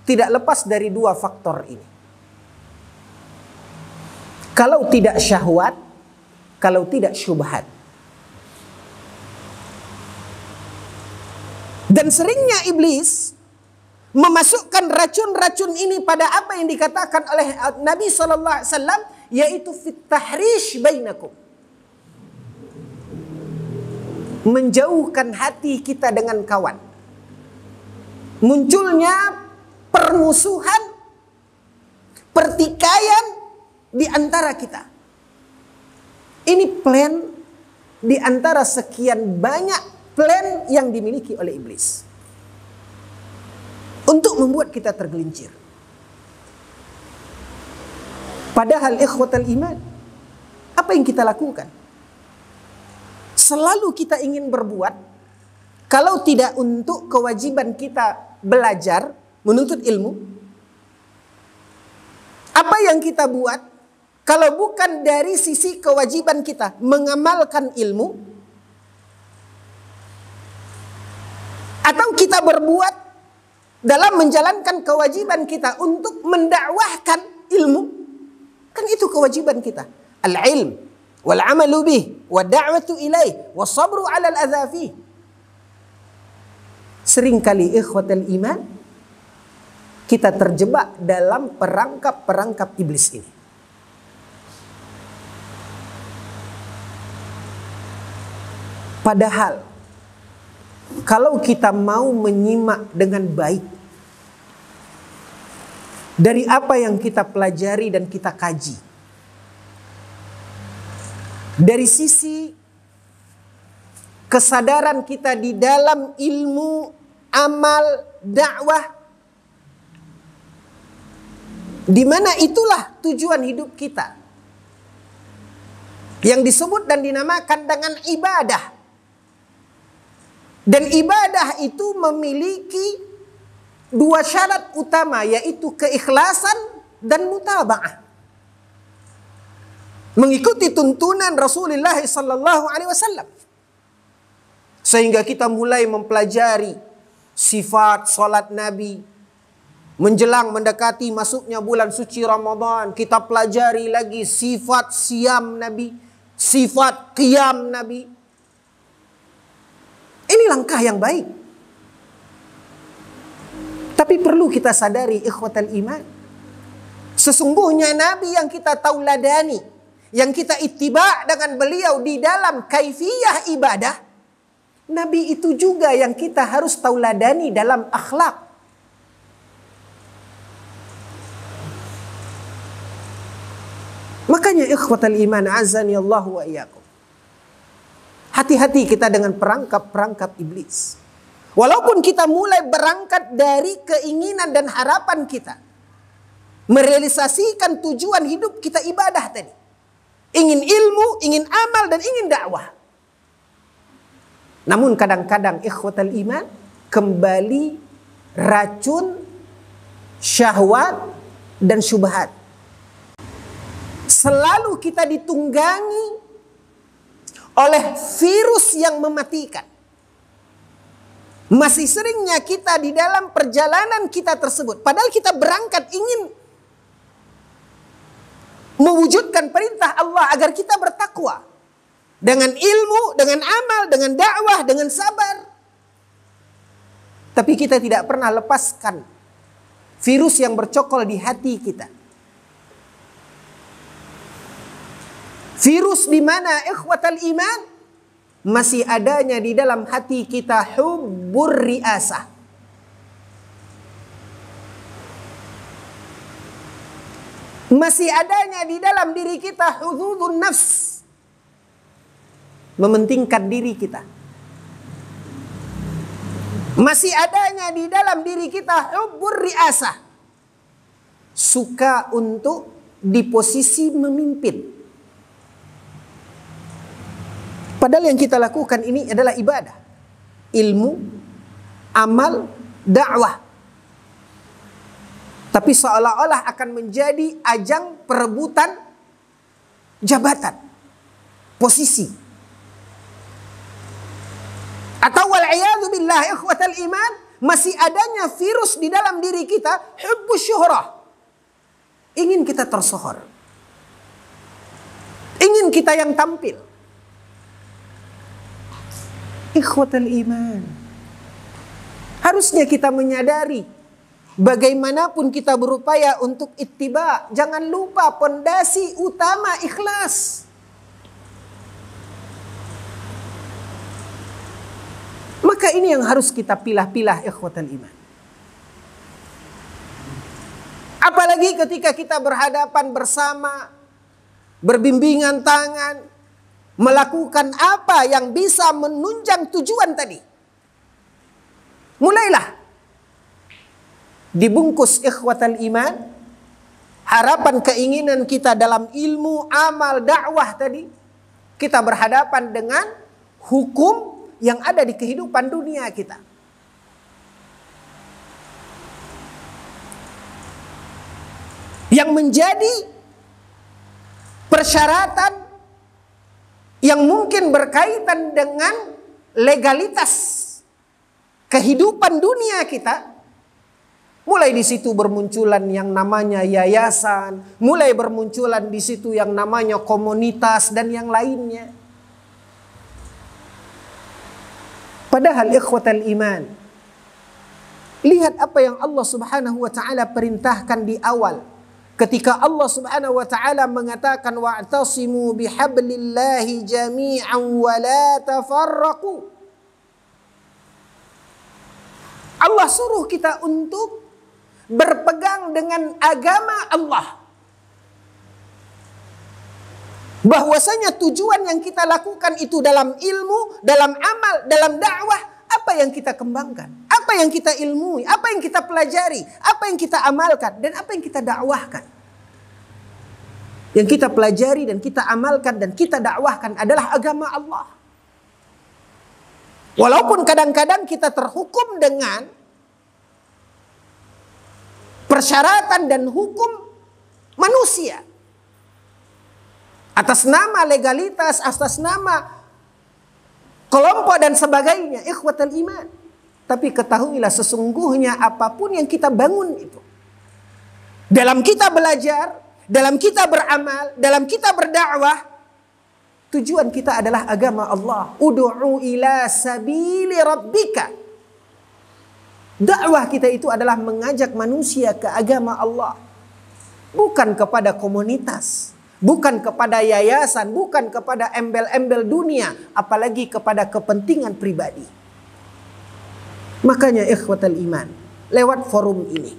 tidak lepas dari dua faktor ini. Kalau tidak syahwat, kalau tidak syubhat. Dan seringnya iblis memasukkan racun-racun ini pada apa yang dikatakan oleh Nabi Sallallahu Alaihi Wasallam, yaitu fit tahrish bainakum. Menjauhkan hati kita dengan kawan. Munculnya permusuhan, pertikaian di antara kita. Ini plan di antara sekian banyak plan yang dimiliki oleh iblis untuk membuat kita tergelincir. Padahal ikhwatal iman, apa yang kita lakukan? Selalu kita ingin berbuat, kalau tidak untuk kewajiban kita belajar, menuntut ilmu, apa yang kita buat kalau bukan dari sisi kewajiban kita mengamalkan ilmu, atau kita berbuat dalam menjalankan kewajiban kita untuk mendakwahkan ilmu, kan itu kewajiban kita. Al-ilm wal amalu bih wa da'watu ilaih wa sabru 'ala al-adza fi. Seringkali ikhwatal iman, kita terjebak dalam perangkap-perangkap iblis ini. Padahal kalau kita mau menyimak dengan baik dari apa yang kita pelajari dan kita kaji, dari sisi kesadaran kita di dalam ilmu, amal, dakwah, di mana itulah tujuan hidup kita, yang disebut dan dinamakan dengan ibadah. Dan ibadah itu memiliki dua syarat utama, yaitu keikhlasan dan mutaba'ah. Mengikuti tuntunan Rasulullah sallallahu alaihi wasallam. Sehingga kita mulai mempelajari sifat salat Nabi. Menjelang mendekati masuknya bulan suci Ramadan, kita pelajari lagi sifat siam Nabi, sifat qiyam Nabi. Ini langkah yang baik. Tapi perlu kita sadari ikhwatal iman, sesungguhnya Nabi yang kita tauladani, yang kita ittiba dengan beliau di dalam kaifiyah ibadah, Nabi itu juga yang kita harus tauladani dalam akhlak. Makanya ikhwatal iman azani Allah wa iyyakum, hati-hati kita dengan perangkap-perangkap iblis. Walaupun kita mulai berangkat dari keinginan dan harapan kita merealisasikan tujuan hidup kita ibadah tadi. Ingin ilmu, ingin amal, dan ingin dakwah. Namun kadang-kadang ikhwatal iman, kembali racun, syahwat, dan syubhat. Selalu kita ditunggangi oleh virus yang mematikan. Masih seringnya kita di dalam perjalanan kita tersebut, padahal kita berangkat ingin mewujudkan perintah Allah agar kita bertakwa. Dengan ilmu, dengan amal, dengan dakwah, dengan sabar. Tapi kita tidak pernah lepaskan virus yang bercokol di hati kita. Virus di mana ikhwatal iman masih adanya di dalam hati kita hubbur riasah. Masih adanya di dalam diri kita hududun nafs. Mementingkan diri kita. Masih adanya di dalam diri kita hubbur riasah. Suka untuk di posisi memimpin. Padahal yang kita lakukan ini adalah ibadah. Ilmu, amal, dakwah. Tapi seolah-olah akan menjadi ajang perebutan jabatan, posisi. Atau wal'iyadu billah ikhwatal iman, masih adanya virus di dalam diri kita, hubbus syuhrah. Ingin kita tersohor. Ingin kita yang tampil. Ikhwatal iman. Harusnya kita menyadari bagaimanapun kita berupaya untuk ittiba, jangan lupa pondasi utama ikhlas. Maka ini yang harus kita pilah-pilah ikhwatal iman. Apalagi ketika kita berhadapan bersama, berbimbingan tangan, melakukan apa yang bisa menunjang tujuan tadi. Mulailah dibungkus ikhwatal iman, harapan keinginan kita dalam ilmu, amal, dakwah tadi. Kita berhadapan dengan hukum yang ada di kehidupan dunia kita. Yang menjadi persyaratan yang mungkin berkaitan dengan legalitas kehidupan dunia kita. Mulai di situ bermunculan yang namanya yayasan, mulai bermunculan di situ yang namanya komunitas dan yang lainnya. Padahal ikhwatal iman, lihat apa yang Allah Subhanahu wa taala perintahkan di awal. Ketika Allah Subhanahu wa taala mengatakan wa'tasimu bihablillahi jami'an wa la tafarraqu. Allah suruh kita untuk berpegang dengan agama Allah. Bahwasanya tujuan yang kita lakukan itu dalam ilmu, dalam amal, dalam dakwah, apa yang kita kembangkan, apa yang kita ilmui, apa yang kita pelajari, apa yang kita amalkan, dan apa yang kita dakwahkan. Yang kita pelajari dan kita amalkan dan kita dakwahkan adalah agama Allah. Walaupun kadang-kadang kita terhukum dengan persyaratan dan hukum manusia. Atas nama legalitas, atas nama kelompok dan sebagainya, ikhwatal iman. Tapi ketahuilah sesungguhnya apapun yang kita bangun itu, dalam kita belajar, dalam kita beramal, dalam kita berdakwah, tujuan kita adalah agama Allah. Ud'u ila sabili rabbika. Dakwah kita itu adalah mengajak manusia ke agama Allah. Bukan kepada komunitas, bukan kepada yayasan, bukan kepada embel-embel dunia, apalagi kepada kepentingan pribadi. Makanya ikhwatal iman, lewat forum ini,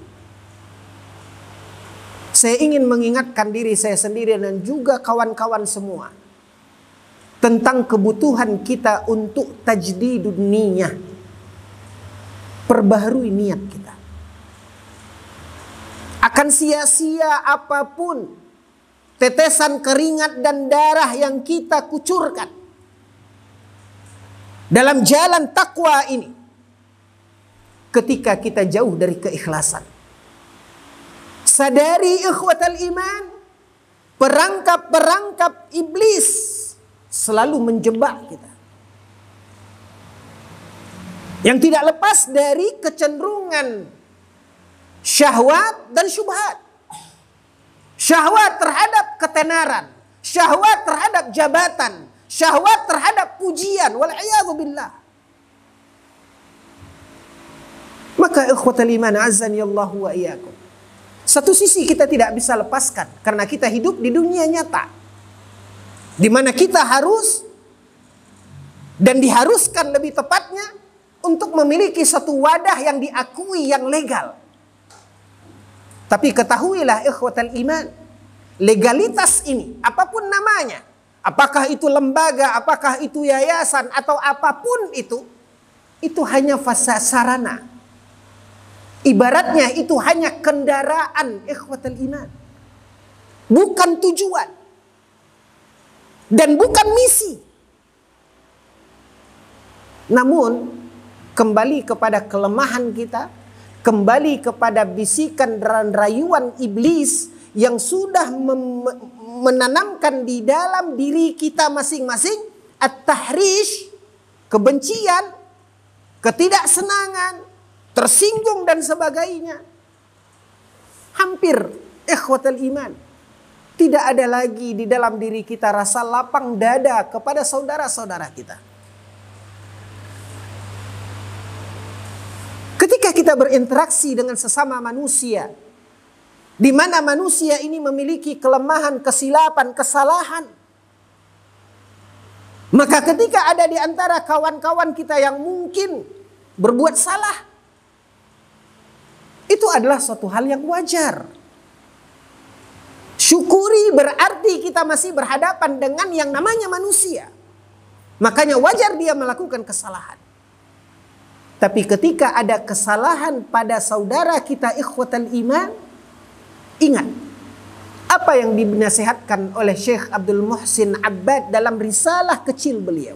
saya ingin mengingatkan diri saya sendiri dan juga kawan-kawan semua tentang kebutuhan kita untuk tajdidun niyah. Perbaharui niat kita. Akan sia-sia apapun tetesan keringat dan darah yang kita kucurkan dalam jalan takwa ini ketika kita jauh dari keikhlasan. Sadari ikhwatal iman, perangkap-perangkap iblis selalu menjebak kita. yang tidak lepas dari kecenderungan syahwat dan syubhat. Syahwat terhadap ketenaran, syahwat terhadap jabatan, syahwat terhadap pujian, wal'iyadzubillah. Maka ikhwatal iman azani Allah wa iyyakum, satu sisi kita tidak bisa lepaskan karena kita hidup di dunia nyata, di mana kita harus dan diharuskan lebih tepatnya untuk memiliki satu wadah yang diakui, yang legal. Tapi ketahuilah ikhwatal iman, legalitas ini apapun namanya, apakah itu lembaga, apakah itu yayasan atau apapun itu hanya sarana. Ibaratnya itu hanya kendaraan ikhwatal iman, bukan tujuan dan bukan misi. Namun kembali kepada kelemahan kita, kembali kepada bisikan dan rayuan iblis yang sudah menanamkan di dalam diri kita masing-masing at-tahrish, kebencian, ketidaksenangan, tersinggung dan sebagainya. Hampir ikhwatal iman tidak ada lagi di dalam diri kita rasa lapang dada kepada saudara-saudara kita. Ketika kita berinteraksi dengan sesama manusia, di mana manusia ini memiliki kelemahan, kesilapan, kesalahan, maka ketika ada di antara kawan-kawan kita yang mungkin berbuat salah, itu adalah suatu hal yang wajar. Syukuri berarti kita masih berhadapan dengan yang namanya manusia. Makanya wajar dia melakukan kesalahan. Tapi ketika ada kesalahan pada saudara kita ikhwatal iman, ingat apa yang dinasihatkan oleh Syekh Abdul Muhsin Abbad dalam risalah kecil beliau.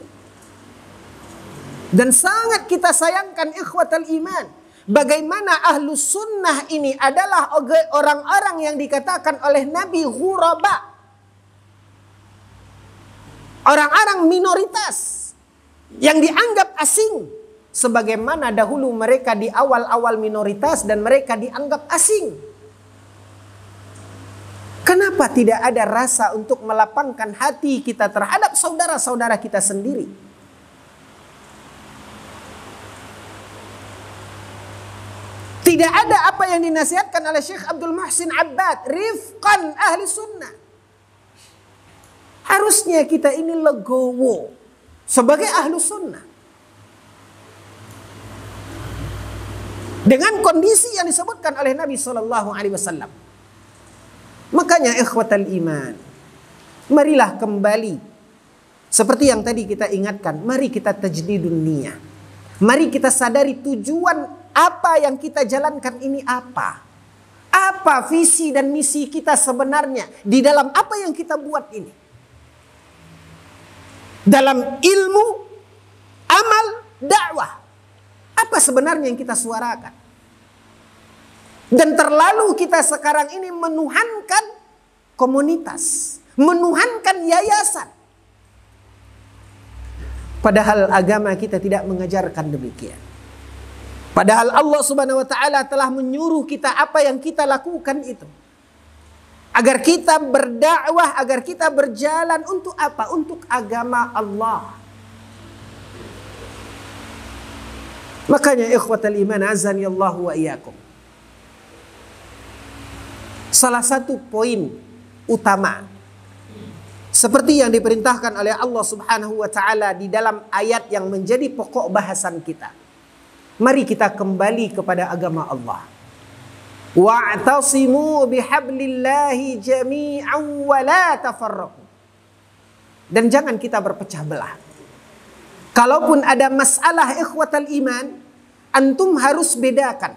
Dan sangat kita sayangkan ikhwatal iman, bagaimana ahlus sunnah ini adalah orang-orang yang dikatakan oleh Nabi ghuraba, orang-orang minoritas yang dianggap asing. Sebagaimana dahulu mereka di awal-awal minoritas dan mereka dianggap asing. Kenapa tidak ada rasa untuk melapangkan hati kita terhadap saudara-saudara kita sendiri? Tidak ada apa yang dinasihatkan oleh Syekh Abdul Muhsin Abbad, rifqan ahli sunnah. Harusnya kita ini legowo sebagai ahli sunnah. Dengan kondisi yang disebutkan oleh Nabi SAW. Makanya ikhwatal iman, marilah kembali. Seperti yang tadi kita ingatkan, mari kita tajdidun niyah. Mari kita sadari tujuan apa yang kita jalankan ini apa. Apa visi dan misi kita sebenarnya di dalam apa yang kita buat ini. Dalam ilmu, amal, dakwah. Apa sebenarnya yang kita suarakan? Dan terlalu kita sekarang ini menuhankan komunitas, menuhankan yayasan. Padahal agama kita tidak mengajarkan demikian. Padahal Allah Subhanahu wa taala telah menyuruh kita apa yang kita lakukan itu. Agar kita berdakwah, agar kita berjalan untuk apa? Untuk agama Allah. Makanya ikhwatal iman azani Allah wa iyyakum, salah satu poin utama seperti yang diperintahkan oleh Allah Subhanahu wa taala di dalam ayat yang menjadi pokok bahasan kita. Mari kita kembali kepada agama Allah. Wa'tasimu bihablillahi jami'an wa la tafarraqu. Dan jangan kita berpecah belah. Kalaupun ada masalah ikhwatal iman, antum harus bedakan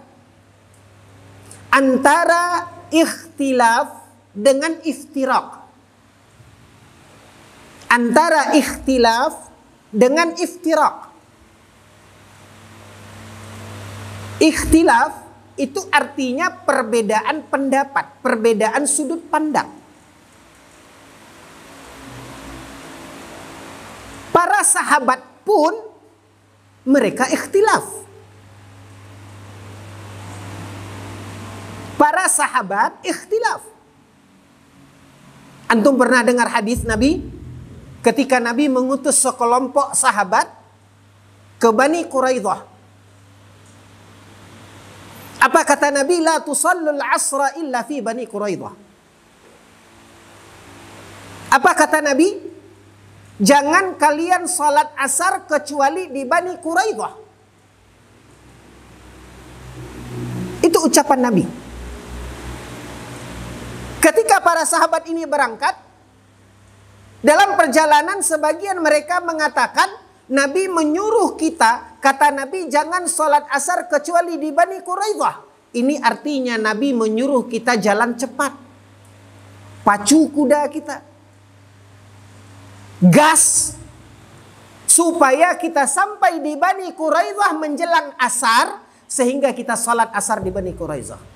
antara ikhtilaf dengan iftiraq. Antara ikhtilaf dengan iftiraq. Ikhtilaf itu artinya perbedaan pendapat, perbedaan sudut pandang. Para sahabat pun mereka ikhtilaf. para sahabat ikhtilaf. Antum pernah dengar hadis Nabi ketika Nabi mengutus sekelompok sahabat ke Bani Quraidah. Apa kata Nabi? La tusallul asra illa fi Bani Quraidah. Apa kata Nabi? Jangan kalian salat asar kecuali di Bani Quraidah. Itu ucapan Nabi. Ketika para sahabat ini berangkat, dalam perjalanan sebagian mereka mengatakan, Nabi menyuruh kita, kata Nabi, jangan sholat asar kecuali di Bani Quraidah. Ini artinya Nabi menyuruh kita jalan cepat. Pacu kuda kita. Gas. Supaya kita sampai di Bani Quraidah menjelang asar, sehingga kita sholat asar di Bani Quraidah.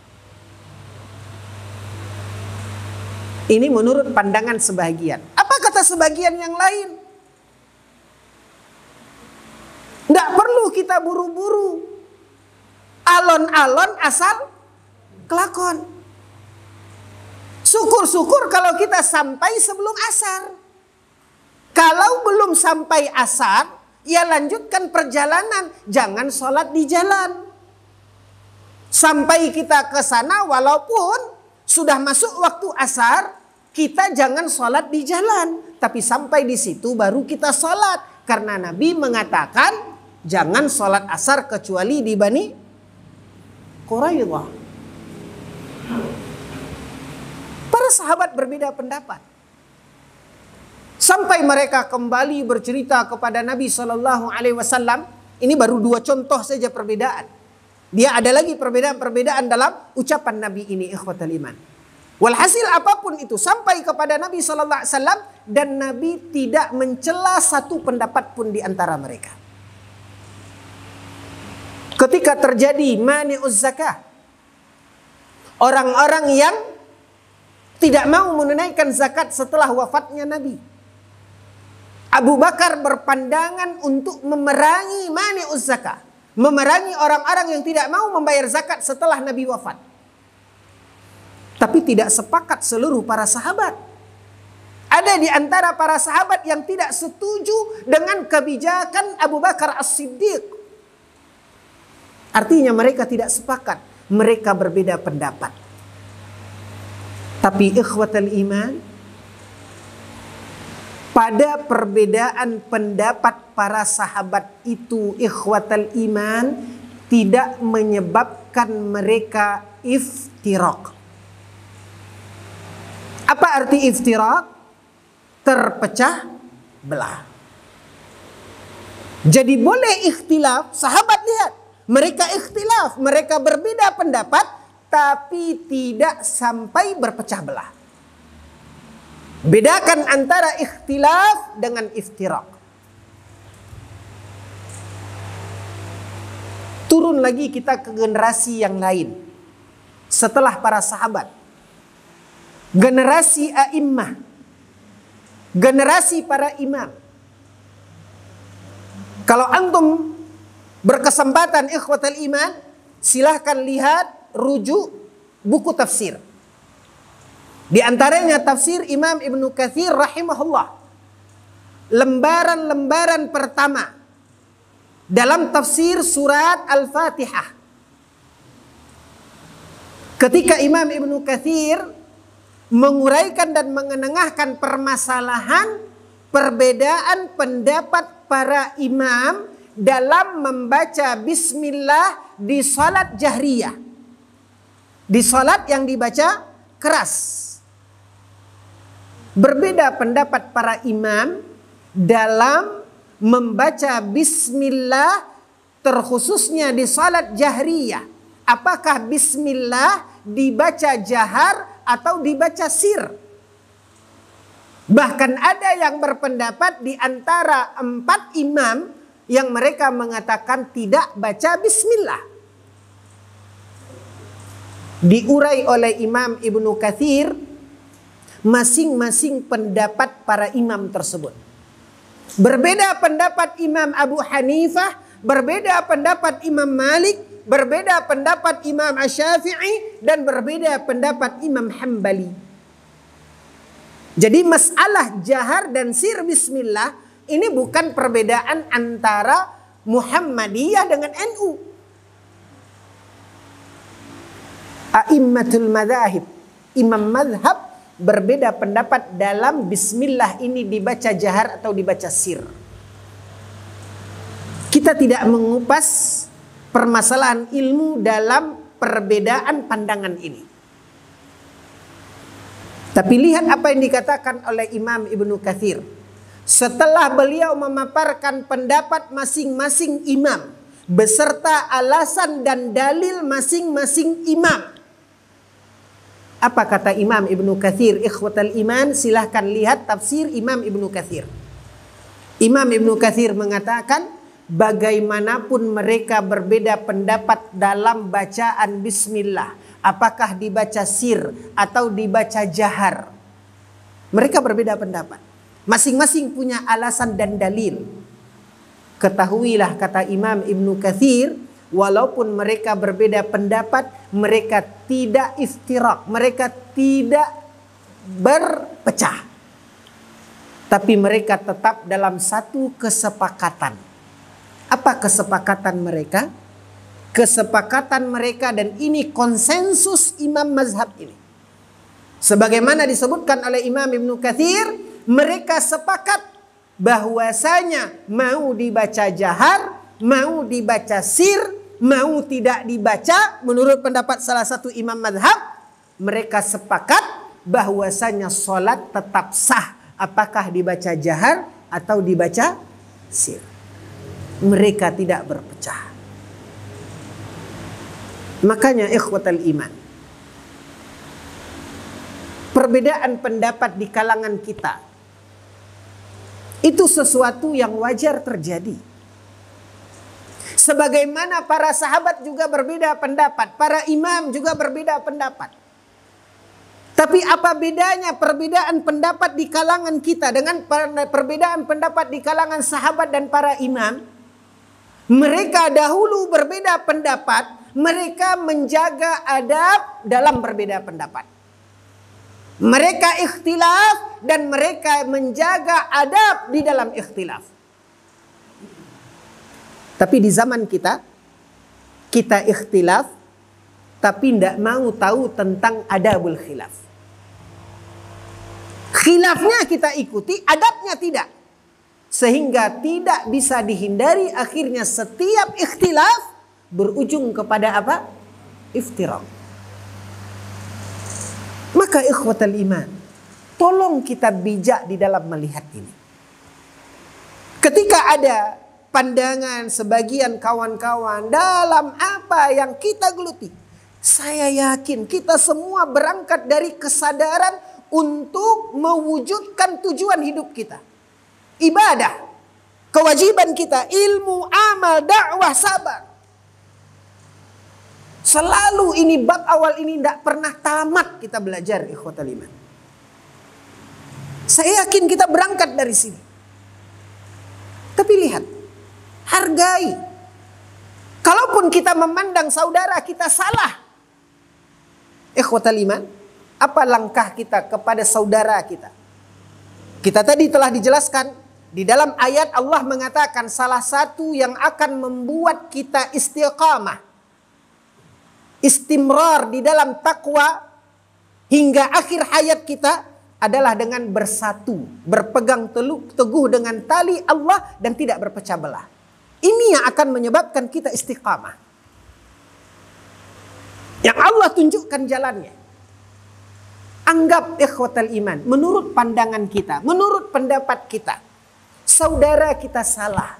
Ini menurut pandangan sebagian. Apa kata sebagian yang lain? Tidak perlu kita buru-buru. Alon-alon asal kelakon. Syukur-syukur kalau kita sampai sebelum asar. Kalau belum sampai asar, ya lanjutkan perjalanan. Jangan sholat di jalan. Sampai kita ke sana walaupun sudah masuk waktu asar, kita jangan sholat di jalan. Tapi sampai di situ baru kita sholat. Karena Nabi mengatakan, jangan sholat asar kecuali di Bani Quraidah. Para sahabat berbeda pendapat. Sampai mereka kembali bercerita kepada Nabi SAW. Ini baru 2 contoh saja perbedaan. Dia ada lagi perbedaan-perbedaan dalam ucapan Nabi ini, ikhwatal iman. Walhasil apapun itu sampai kepada Nabi SAW dan Nabi tidak mencela satu pendapat pun di antara mereka. Ketika terjadi mani'uz zakah, orang-orang yang tidak mau menunaikan zakat setelah wafatnya Nabi, Abu Bakar berpandangan untuk memerangi mani'uz zakah, memerangi orang-orang yang tidak mau membayar zakat setelah Nabi wafat. Tapi tidak sepakat seluruh para sahabat. Ada di antara para sahabat yang tidak setuju dengan kebijakan Abu Bakar As-Siddiq. Artinya mereka tidak sepakat. Mereka berbeda pendapat. Tapi ikhwatal iman, pada perbedaan pendapat para sahabat itu, ikhwatal iman, tidak menyebabkan mereka iftiraq. Apa arti iftiraq? Terpecah belah. Jadi boleh ikhtilaf. Sahabat lihat, mereka ikhtilaf, mereka berbeda pendapat, tapi tidak sampai berpecah belah. Bedakan antara ikhtilaf dengan iftiraq. Turun lagi kita ke generasi yang lain setelah para sahabat. Generasi a'immah, generasi para imam. Kalau antum berkesempatan ikhwatal iman, silahkan lihat rujuk buku tafsir. Di antaranya tafsir Imam Ibnu Katsir rahimahullah. Lembaran-lembaran pertama dalam tafsir surat Al-Fatihah. Ketika Imam Ibnu Katsir menguraikan dan mengenengahkan permasalahan perbedaan pendapat para imam dalam membaca bismillah di salat jahriyah, di salat yang dibaca keras. Berbeda pendapat para imam dalam membaca bismillah terkhususnya di salat jahriyah. Apakah bismillah dibaca jahar atau dibaca sir? Bahkan ada yang berpendapat di antara 4 imam yang mereka mengatakan tidak baca bismillah. Diurai oleh Imam Ibnu Katsir masing-masing pendapat para imam tersebut. Berbeda pendapat Imam Abu Hanifah, berbeda pendapat Imam Malik, berbeda pendapat Imam Asy-Syafi'i, dan berbeda pendapat Imam Hambali. Jadi masalah jahar dan sir bismillah ini bukan perbedaan antara Muhammadiyah dengan NU. A'immatul madzahib, imam madhab, berbeda pendapat dalam bismillah ini dibaca jahar atau dibaca sir. Kita tidak mengupas permasalahan ilmu dalam perbedaan pandangan ini. Tapi lihat apa yang dikatakan oleh Imam Ibnu Katsir. Setelah beliau memaparkan pendapat masing-masing imam beserta alasan dan dalil masing-masing imam. Apa kata Imam Ibnu Katsir? Ikhwatal iman, silahkan lihat tafsir Imam Ibnu Katsir. Imam Ibnu Katsir mengatakan, bagaimanapun mereka berbeda pendapat dalam bacaan bismillah, apakah dibaca sir atau dibaca jahar, mereka berbeda pendapat. Masing-masing punya alasan dan dalil. Ketahuilah, kata Imam Ibnu Katsir, walaupun mereka berbeda pendapat, mereka tidak iftirak, mereka tidak berpecah, tapi mereka tetap dalam satu kesepakatan. Apa kesepakatan mereka? Kesepakatan mereka, dan ini konsensus imam mazhab ini, sebagaimana disebutkan oleh Imam Ibnu Katsir, mereka sepakat bahwasanya mau dibaca jahar, mau dibaca sir, mau tidak dibaca, menurut pendapat salah satu imam madhab, mereka sepakat bahwasanya sholat tetap sah, apakah dibaca jahar atau dibaca sir. Mereka tidak berpecah. Makanya ikhwatal iman, perbedaan pendapat di kalangan kita itu sesuatu yang wajar terjadi. Sebagaimana para sahabat juga berbeda pendapat, para imam juga berbeda pendapat. Tapi apa bedanya perbedaan pendapat di kalangan kita dengan perbedaan pendapat di kalangan sahabat dan para imam? Mereka dahulu berbeda pendapat, mereka menjaga adab dalam berbeda pendapat. Mereka ikhtilaf dan mereka menjaga adab di dalam ikhtilaf. Tapi di zaman kita ikhtilaf, tapi tidak mau tahu tentang adabul khilaf. Khilafnya kita ikuti, adabnya tidak. Sehingga tidak bisa dihindari, akhirnya setiap ikhtilaf berujung kepada apa? Iftirak. Maka ikhwatal iman, tolong kita bijak di dalam melihat ini. Ketika ada pandangan sebagian kawan-kawan dalam apa yang kita geluti, saya yakin kita semua berangkat dari kesadaran untuk mewujudkan tujuan hidup kita. Ibadah, kewajiban kita, ilmu, amal, dakwah, sabar. Selalu ini bab awal ini tidak pernah tamat kita belajar, ikhwatal iman. Saya yakin kita berangkat dari sini. Tapi lihat, hargai. Kalaupun kita memandang saudara kita salah, ikhwatal iman, apa langkah kita kepada saudara kita? Kita tadi telah dijelaskan di dalam ayat Allah mengatakan salah satu yang akan membuat kita istiqamah, istimrar di dalam takwa hingga akhir hayat kita adalah dengan bersatu, berpegang teguh dengan tali Allah dan tidak berpecah belah. Ini yang akan menyebabkan kita istiqamah. Yang Allah tunjukkan jalannya. Anggap ikhwatal iman, menurut pandangan kita, menurut pendapat kita, saudara kita salah.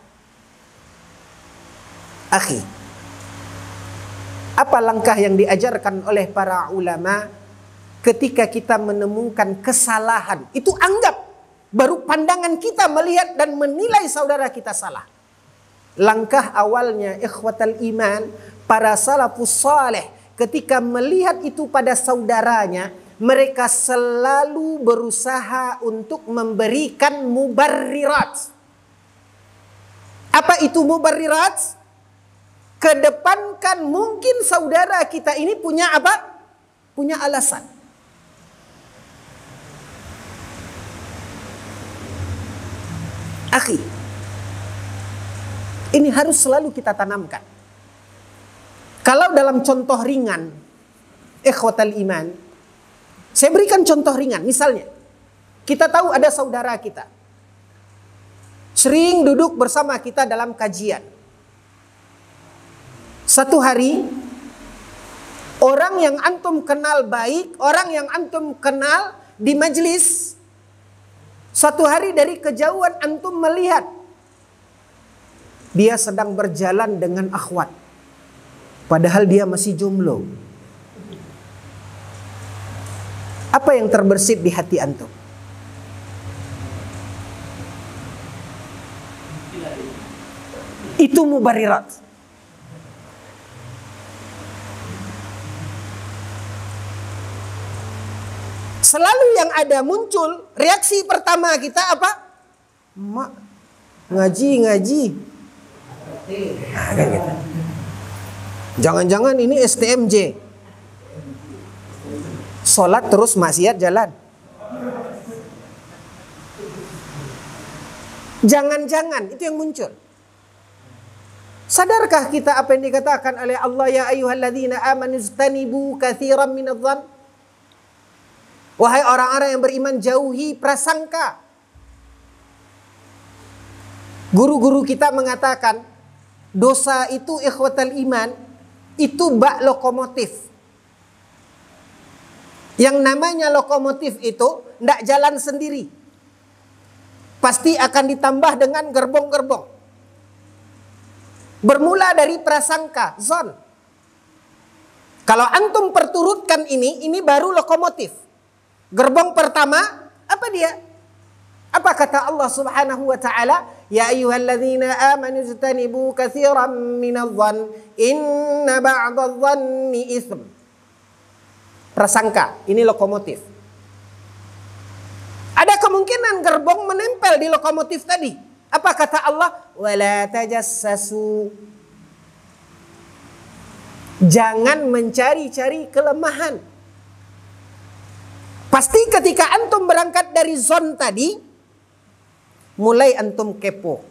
Akhi, apa langkah yang diajarkan oleh para ulama ketika kita menemukan kesalahan? Itu anggap baru pandangan kita melihat dan menilai saudara kita salah. Langkah awalnya ikhwatal iman, para salafus saleh ketika melihat itu pada saudaranya, mereka selalu berusaha untuk memberikan mubarrirat. Apa itu mubarrirat? kedepankan mungkin saudara kita ini punya apa? Punya alasan. Akhi, ini harus selalu kita tanamkan. Kalau dalam contoh ringan, ikhwatal iman, saya berikan contoh ringan. Misalnya, kita tahu ada saudara kita sering duduk bersama kita dalam kajian. Satu hari, orang yang antum kenal baik, orang yang antum kenal di majelis, satu hari dari kejauhan antum melihat dia sedang berjalan dengan akhwat, padahal dia masih jomblo. Apa yang terbersit di hati antum? Itu mubarirat. Selalu yang ada muncul reaksi pertama kita apa? Mak, ngaji. Nah, kan gitu. Jangan-jangan ini STMJ. Sholat terus maksiat jalan. Jangan-jangan itu yang muncul. Sadarkah kita apa yang dikatakan oleh Allah, ya ayyuhalladzina amanu ijtanibu katsiran minadh-dhann? Wahai orang-orang yang beriman, jauhi prasangka. Guru-guru kita mengatakan dosa itu ikhwatal iman itu bak lokomotif. Yang namanya lokomotif itu tidak jalan sendiri. Pasti akan ditambah dengan gerbong-gerbong. Bermula dari prasangka, zon. Kalau antum perturutkan ini baru lokomotif. Gerbong pertama, apa dia? Apa kata Allah Subhanahu wa taala? Ya ayyuhalladzina amanu ijtanibu katsiran minadh-dhann inna ba'dadh-dhanni itsm. Prasangka, ini lokomotif. Ada kemungkinan gerbong menempel di lokomotif tadi. Apa kata Allah? Wala tajassasu. Jangan mencari-cari kelemahan. Pasti ketika antum berangkat dari zon tadi, mulai antum kepo.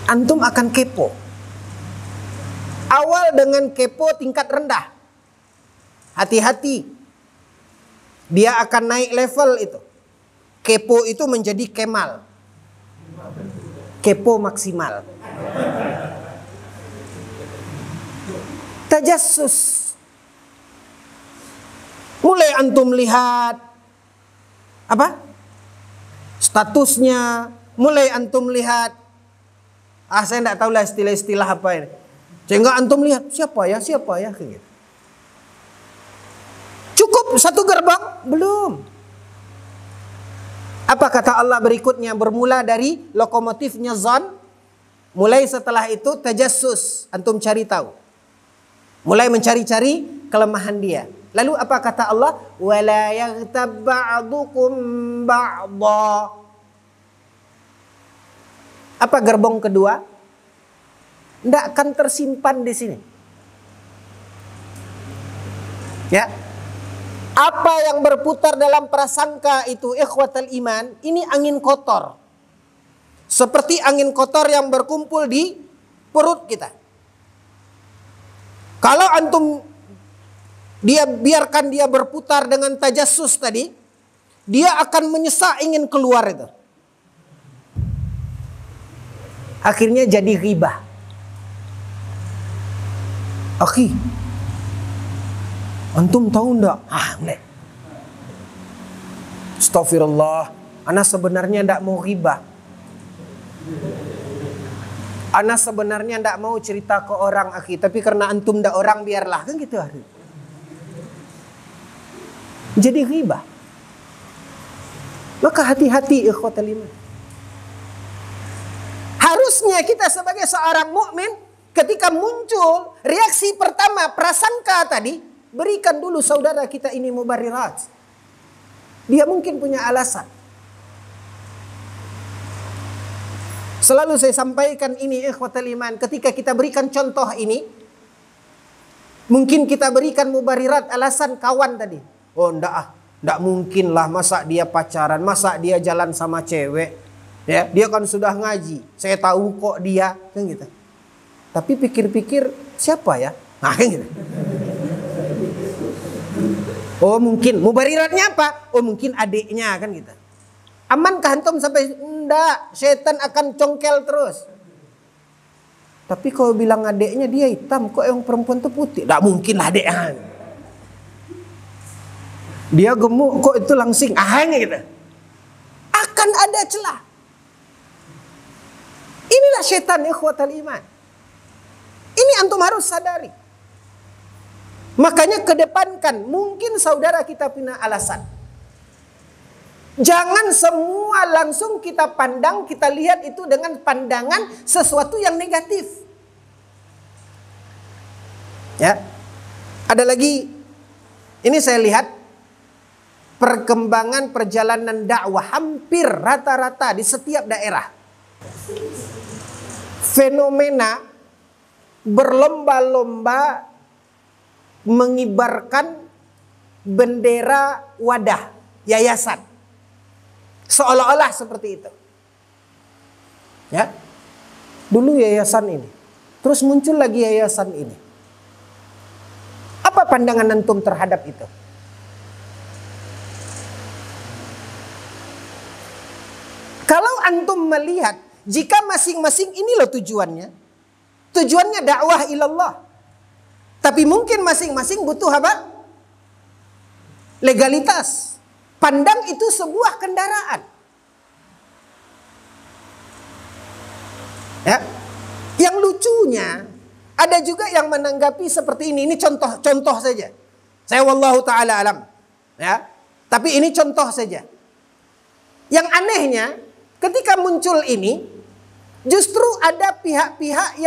Antum akan kepo. Awal dengan kepo tingkat rendah. Hati-hati. Dia akan naik level itu. Kepo itu menjadi kemal. Kepo maksimal. Tajassus. Mulai antum lihat apa? Statusnya. Mulai antum lihat. Saya tidak tahu lah istilah-istilah apa ini. Sehingga antum lihat siapa ya. Gitu. Cukup satu gerbang? Belum. Apa kata Allah berikutnya? Bermula dari lokomotifnya zon. Mulai setelah itu tajassus. Antum cari tahu. Mulai mencari-cari kelemahan dia. Lalu apa kata Allah? Wala yaghtab ba'dukum ba'dha. Apa gerbong kedua? Tidak akan tersimpan di sini. Ya. Apa yang berputar dalam prasangka itu ikhwatal iman, ini angin kotor. Seperti angin kotor yang berkumpul di perut kita. Kalau antum biarkan dia berputar dengan tajassus tadi, dia akan menyesak ingin keluar itu. Akhirnya jadi ghibah. Akhi, antum tahu enggak? Enggak. Astagfirullah, ana sebenarnya enggak mau ghibah. Ana sebenarnya tidak mau cerita ke orang, akhi, tapi karena antum tidak orang, biarlah, kan gitu. Jadi ghibah. Maka hati-hati ikhwatal iman. Harusnya kita sebagai seorang mukmin, ketika muncul reaksi pertama prasangka tadi, berikan dulu saudara kita ini mubarirat. Dia mungkin punya alasan. Selalu saya sampaikan ini ikhwatal iman, ketika kita berikan contoh ini, mungkin kita berikan mubarirat, alasan kawan tadi. Oh ndak mungkin lah, masa dia pacaran, masa dia jalan sama cewek. Ya, dia kan sudah ngaji. Saya tahu kok dia, kan gitu. Tapi pikir-pikir siapa ya? Nah, kan gitu. Oh mungkin mubariratnya apa? Oh mungkin adiknya, kan gitu. Amankah antum sampai enggak, setan akan congkel terus. Tapi kalau bilang adiknya dia hitam, kok yang perempuan itu putih? Enggak mungkin lah adiknya. Dia gemuk, kok itu langsing? Gitu. Akan ada celah. Inilah setan ikhwatal iman. Ini antum harus sadari. Makanya kedepankan, mungkin saudara kita punya alasan. Jangan semua langsung kita pandang, kita lihat itu dengan pandangan sesuatu yang negatif. Ya. Ada lagi, ini saya lihat perkembangan perjalanan dakwah hampir rata-rata di setiap daerah. Fenomena berlomba-lomba mengibarkan bendera wadah, yayasan. Seolah-olah seperti itu. Ya. Dulu yayasan ini, terus muncul lagi yayasan ini. Apa pandangan antum terhadap itu? Kalau antum melihat, jika masing-masing ini loh tujuannya. Tujuannya dakwah ilallah. Tapi mungkin masing-masing butuh apa? Legalitas. Pandang itu sebuah kendaraan. Ya. Yang lucunya, ada juga yang menanggapi seperti ini. Ini contoh saja. Saya wallahu ta'ala alam. Ya. Tapi ini contoh saja. Yang anehnya, ketika muncul ini, justru ada pihak-pihak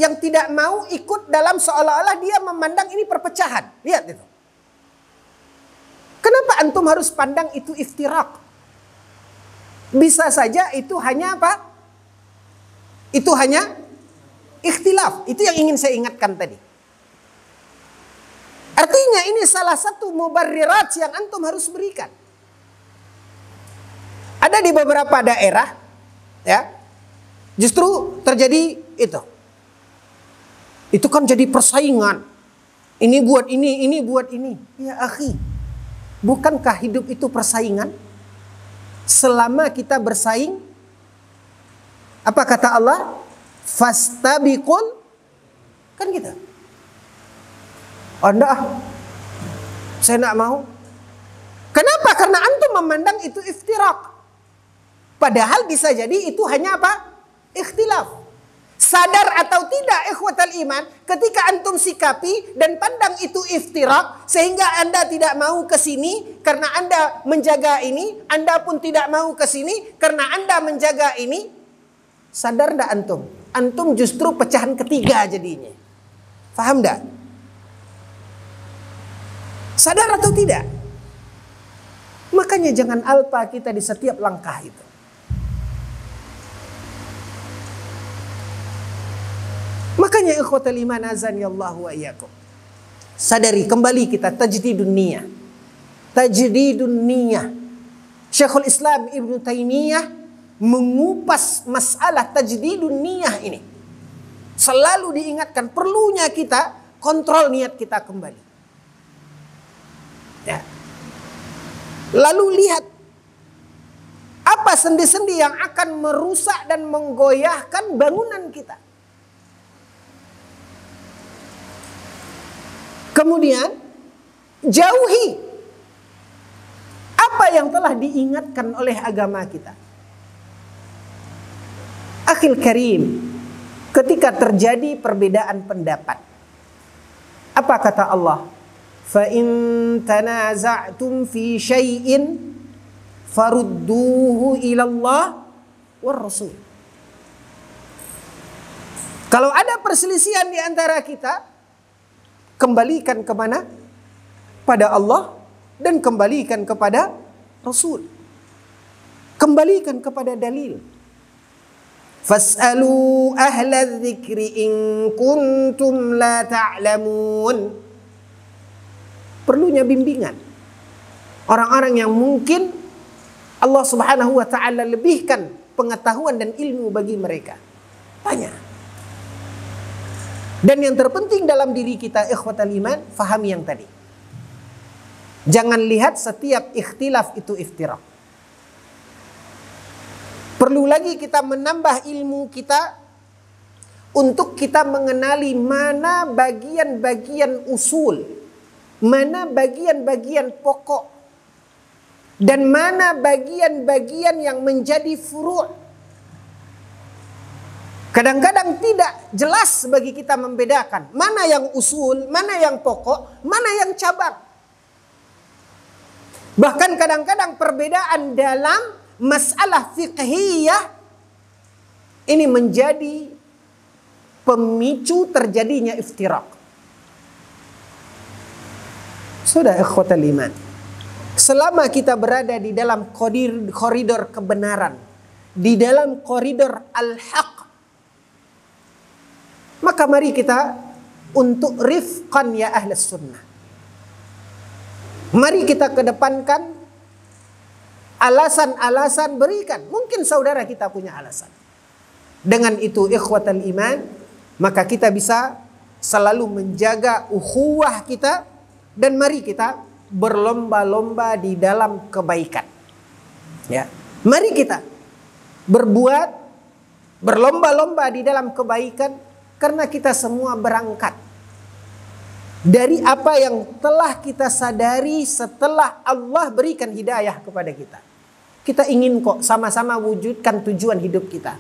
yang tidak mau ikut dalam, seolah-olah dia memandang ini perpecahan. Lihat itu. Kenapa antum harus pandang itu iftirak? Bisa saja itu hanya apa? Itu hanya ikhtilaf. Itu yang ingin saya ingatkan tadi. Artinya ini salah satu mubarrirat yang antum harus berikan. Ada di beberapa daerah, ya, justru terjadi itu. Itu kan jadi persaingan. Ini buat ini buat ini. Ya akhi, bukankah hidup itu persaingan? Selama kita bersaing, apa kata Allah? Fastabiqul, kan gitu. Oh enggak, saya enggak mau. Kenapa? Karena antum memandang itu iftirak. Padahal bisa jadi itu hanya apa? Ikhtilaf. Sadar atau tidak ikhwatal iman, ketika antum sikapi dan pandang itu iftirak, sehingga anda tidak mau ke sini karena anda menjaga ini, anda pun tidak mau ke sini karena anda menjaga ini. Sadar enggak antum? Antum justru pecahan ketiga jadinya. Faham enggak? Sadar atau tidak? Makanya jangan alpa kita di setiap langkah itu. Makanya ikhwatal iman azan ya Allah wa iyyakum. Sadari kembali kita tajdidun niyah. Tajdidun niyah. Syekhul Islam Ibnu Taimiyah mengupas masalah tajdidun niyah ini. Selalu diingatkan perlunya kita kontrol niat kita kembali. Ya. Lalu lihat apa sendi-sendi yang akan merusak dan menggoyahkan bangunan kita. Kemudian jauhi apa yang telah diingatkan oleh agama kita. Akhil karim, ketika terjadi perbedaan pendapat, apa kata Allah? Fa in tanaza'tum fi syai'in farudduhu ila Allah war Rasul. Kalau ada perselisihan di antara kita, kembalikan kemana? Pada Allah dan kembalikan kepada Rasul. Kembalikan kepada dalil. Fas'alu ahla dzikri in kuntum la ta'lamun. Perlunya bimbingan. Orang-orang yang mungkin Allah Subhanahu wa taala lebihkan pengetahuan dan ilmu bagi mereka. Tanya. Dan yang terpenting dalam diri kita ikhwatal iman, fahami yang tadi. Jangan lihat setiap ikhtilaf itu iftiraq. Perlu lagi kita menambah ilmu kita untuk kita mengenali mana bagian-bagian usul, mana bagian-bagian pokok, dan mana bagian-bagian yang menjadi furu'. Kadang-kadang tidak jelas bagi kita membedakan mana yang usul, mana yang pokok, mana yang cabang. Bahkan kadang-kadang perbedaan dalam masalah fiqhiyah ini menjadi pemicu terjadinya iftiraq. Sudah ikhwatal iman. Selama kita berada di dalam koridor kebenaran, di dalam koridor al-haq, maka mari kita untuk rifqan ya ahlus sunnah. Mari kita kedepankan alasan-alasan, berikan. Mungkin saudara kita punya alasan. Dengan itu ikhwatal iman, maka kita bisa selalu menjaga ukhuwah kita, dan mari kita berlomba-lomba di dalam kebaikan. Ya, mari kita berbuat, berlomba-lomba di dalam kebaikan, karena kita semua berangkat dari apa yang telah kita sadari setelah Allah berikan hidayah kepada kita. Kita ingin kok sama-sama wujudkan tujuan hidup kita,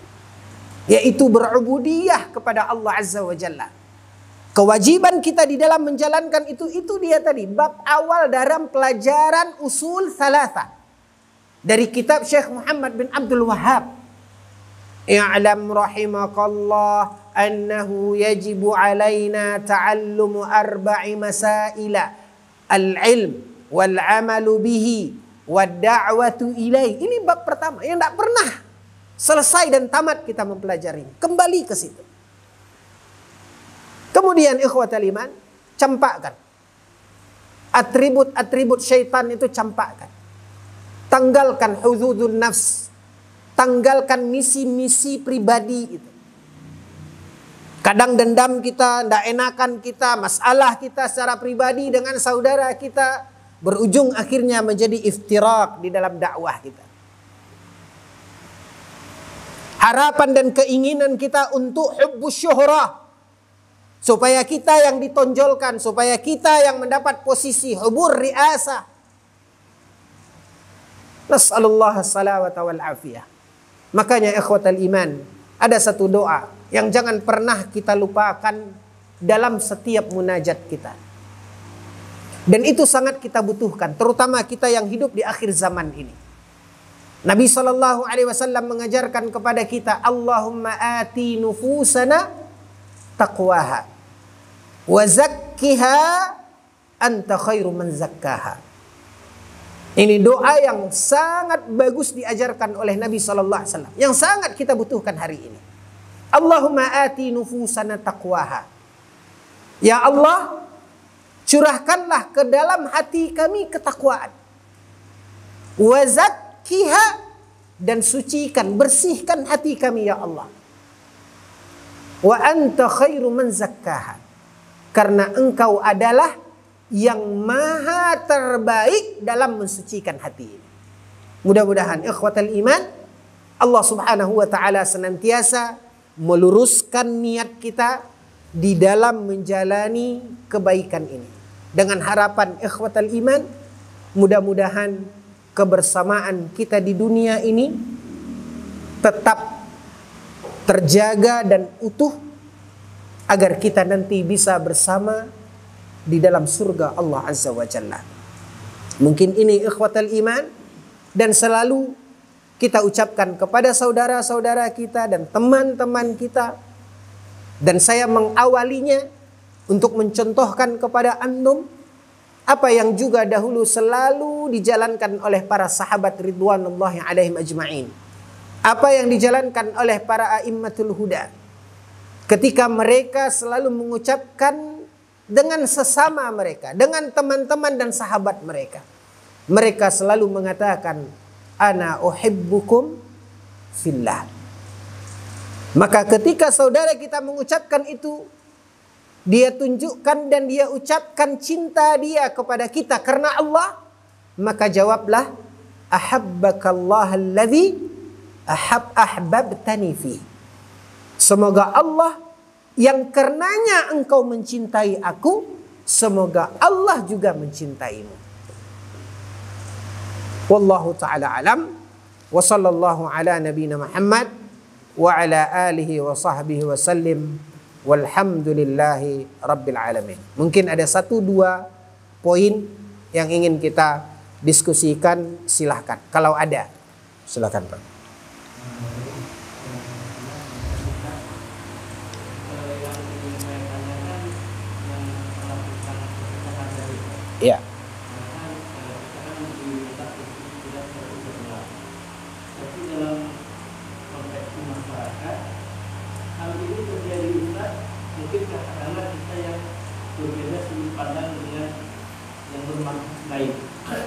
yaitu berubudiyah kepada Allah Azza wa Jalla. Kewajiban kita di dalam menjalankan itu dia tadi. Bab awal dalam pelajaran usul thalatha dari kitab Syekh Muhammad bin Abdul Wahhab. I'lam rahimakallah annahu yajibu alaina ta'allumu arba'i masaila al-ilm wal-amalu bihi wad-da'watu ilaih. Ini bab pertama yang tidak pernah selesai dan tamat kita mempelajari. Kembali ke situ. Kemudian ikhwatal iman, campakkan atribut-atribut syaitan itu, campakkan. Tanggalkan huzuzun nafs, tanggalkan misi-misi pribadi itu. Kadang dendam kita, tidak enakan kita, masalah kita secara pribadi dengan saudara kita, berujung akhirnya menjadi iftiraq di dalam dakwah kita. Harapan dan keinginan kita untuk hubbus syuhrah, supaya kita yang ditonjolkan, supaya kita yang mendapat posisi hubur riasah. Nas'alullah as-salawata wal afiyah. Makanya ikhwatal iman, ada satu doa yang jangan pernah kita lupakan dalam setiap munajat kita. Dan itu sangat kita butuhkan, terutama kita yang hidup di akhir zaman ini. Nabi SAW mengajarkan kepada kita, Allahumma ati nufusana taqwaha wa zakkiha anta khairu man zakkaha. Ini doa yang sangat bagus diajarkan oleh Nabi SAW, yang sangat kita butuhkan hari ini. Allahumma ati nufusana taqwaha. Ya Allah, curahkanlah ke dalam hati kami ketakwaan. Wa zakkiha, dan sucikan, bersihkan hati kami ya Allah. Wa anta khairu man zakkaha, karena engkau adalah yang maha terbaik dalam mensucikan hati ini. Mudah-mudahan ikhwatal iman, Allah Subhanahu wa taala senantiasa meluruskan niat kita di dalam menjalani kebaikan ini. Dengan harapan ikhwatal iman, mudah-mudahan kebersamaan kita di dunia ini tetap terjaga dan utuh, agar kita nanti bisa bersama di dalam surga Allah Azza wa Jalla. Mungkin ini ikhwatal iman, dan selalu kita ucapkan kepada saudara-saudara kita dan teman-teman kita, dan saya mengawalinya untuk mencontohkan kepada antum apa yang juga dahulu selalu dijalankan oleh para sahabat ridwanullahi alaihim ajma'in. apa yang dijalankan oleh para a'immatul huda ketika mereka selalu mengucapkan dengan sesama mereka, dengan teman-teman dan sahabat mereka. Mereka selalu mengatakan, ana uhibbukum fillah. Maka ketika saudara kita mengucapkan itu, dia tunjukkan dan dia ucapkan cinta dia kepada kita karena Allah, maka jawablah, ahabbakallah alladhi ahbabtani fi. Semoga Allah yang karenanya engkau mencintai aku, semoga Allah juga mencintaimu. Wallahu ta'ala alam. Wa sallallahu ala nabina Muhammad wa ala alihi wa sahbihi wa sallim. Walhamdulillahi rabbil alamin. Mungkin ada 1-2 poin yang ingin kita diskusikan, silahkan. Kalau ada, silahkan Pak. Ya.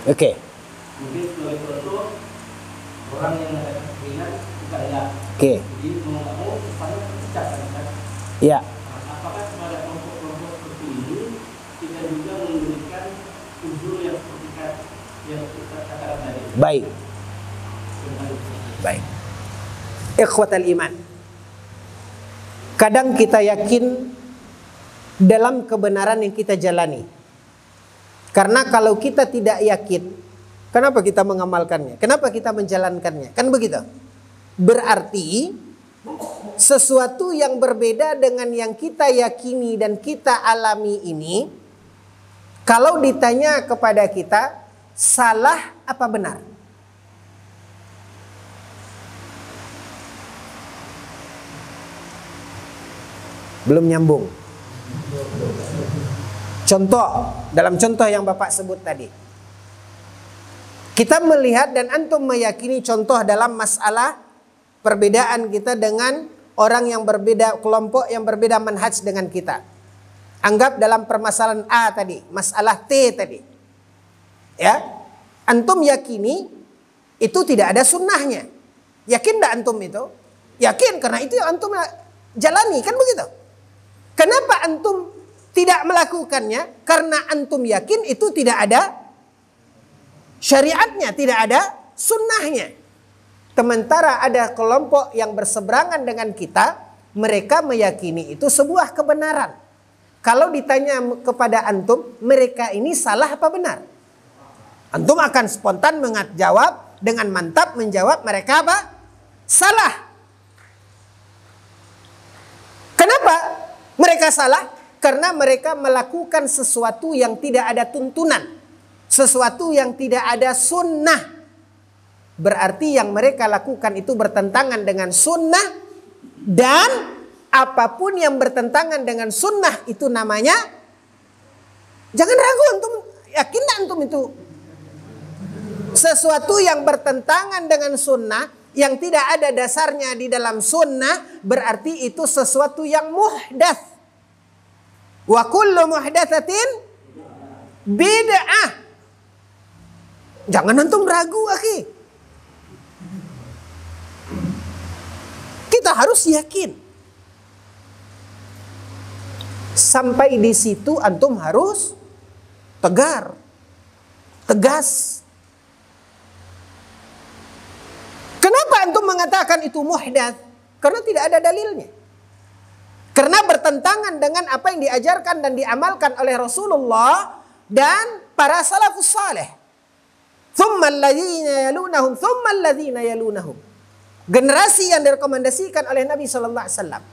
Oke. Mungkin sebagai contoh orang yang ada keinginan bukan ya. Oke. Jadi mau nggak mau kesannya pecah kan? Ya. Apakah pada kelompok-kelompok seperti ini kita juga memberikan uzur yang seperti yang kita katakan tadi? Baik. Baik. Ikhwatal iman. Kadang kita yakin dalam kebenaran yang kita jalani. Karena kalau kita tidak yakin, kenapa kita mengamalkannya? Kenapa kita menjalankannya? Kan begitu. Berarti sesuatu yang berbeda dengan yang kita yakini dan kita alami ini, kalau ditanya kepada kita, salah apa benar? Belum nyambung. Contoh, dalam contoh yang Bapak sebut tadi. Kita melihat dan antum meyakini contoh dalam masalah perbedaan kita dengan orang yang berbeda, kelompok yang berbeda manhaj dengan kita. Anggap dalam permasalahan A tadi, masalah T tadi. Ya, antum yakini itu tidak ada sunnahnya. Yakin tidak antum itu? Yakin, karena itu yang antum jalani, kan begitu? Kenapa antum tidak melakukannya? Karena antum yakin itu tidak ada syariatnya, tidak ada sunnahnya. Sementara ada kelompok yang berseberangan dengan kita, mereka meyakini itu sebuah kebenaran. Kalau ditanya kepada antum, mereka ini salah apa benar? Antum akan spontan menjawab dengan mantap menjawab mereka apa? Salah. Kenapa mereka salah? Karena mereka melakukan sesuatu yang tidak ada tuntunan. Sesuatu yang tidak ada sunnah. Berarti yang mereka lakukan itu bertentangan dengan sunnah. Dan apapun yang bertentangan dengan sunnah itu namanya, jangan ragu antum, yakin antum itu sesuatu yang bertentangan dengan sunnah, yang tidak ada dasarnya di dalam sunnah, berarti itu sesuatu yang muhdats. Wa kullu muhdatsatin bid'ah. Jangan antum ragu, akhi. Kita harus yakin. Sampai di situ antum harus tegar, tegas. Kenapa antum mengatakan itu muhdats? Karena tidak ada dalilnya. Karena bertentangan dengan apa yang diajarkan dan diamalkan oleh Rasulullah dan para salafus saleh. Tsumma alladzina yalunahum, tsumma alladzina yalunahum. Generasi yang direkomendasikan oleh Nabi sallallahu alaihi wasallam.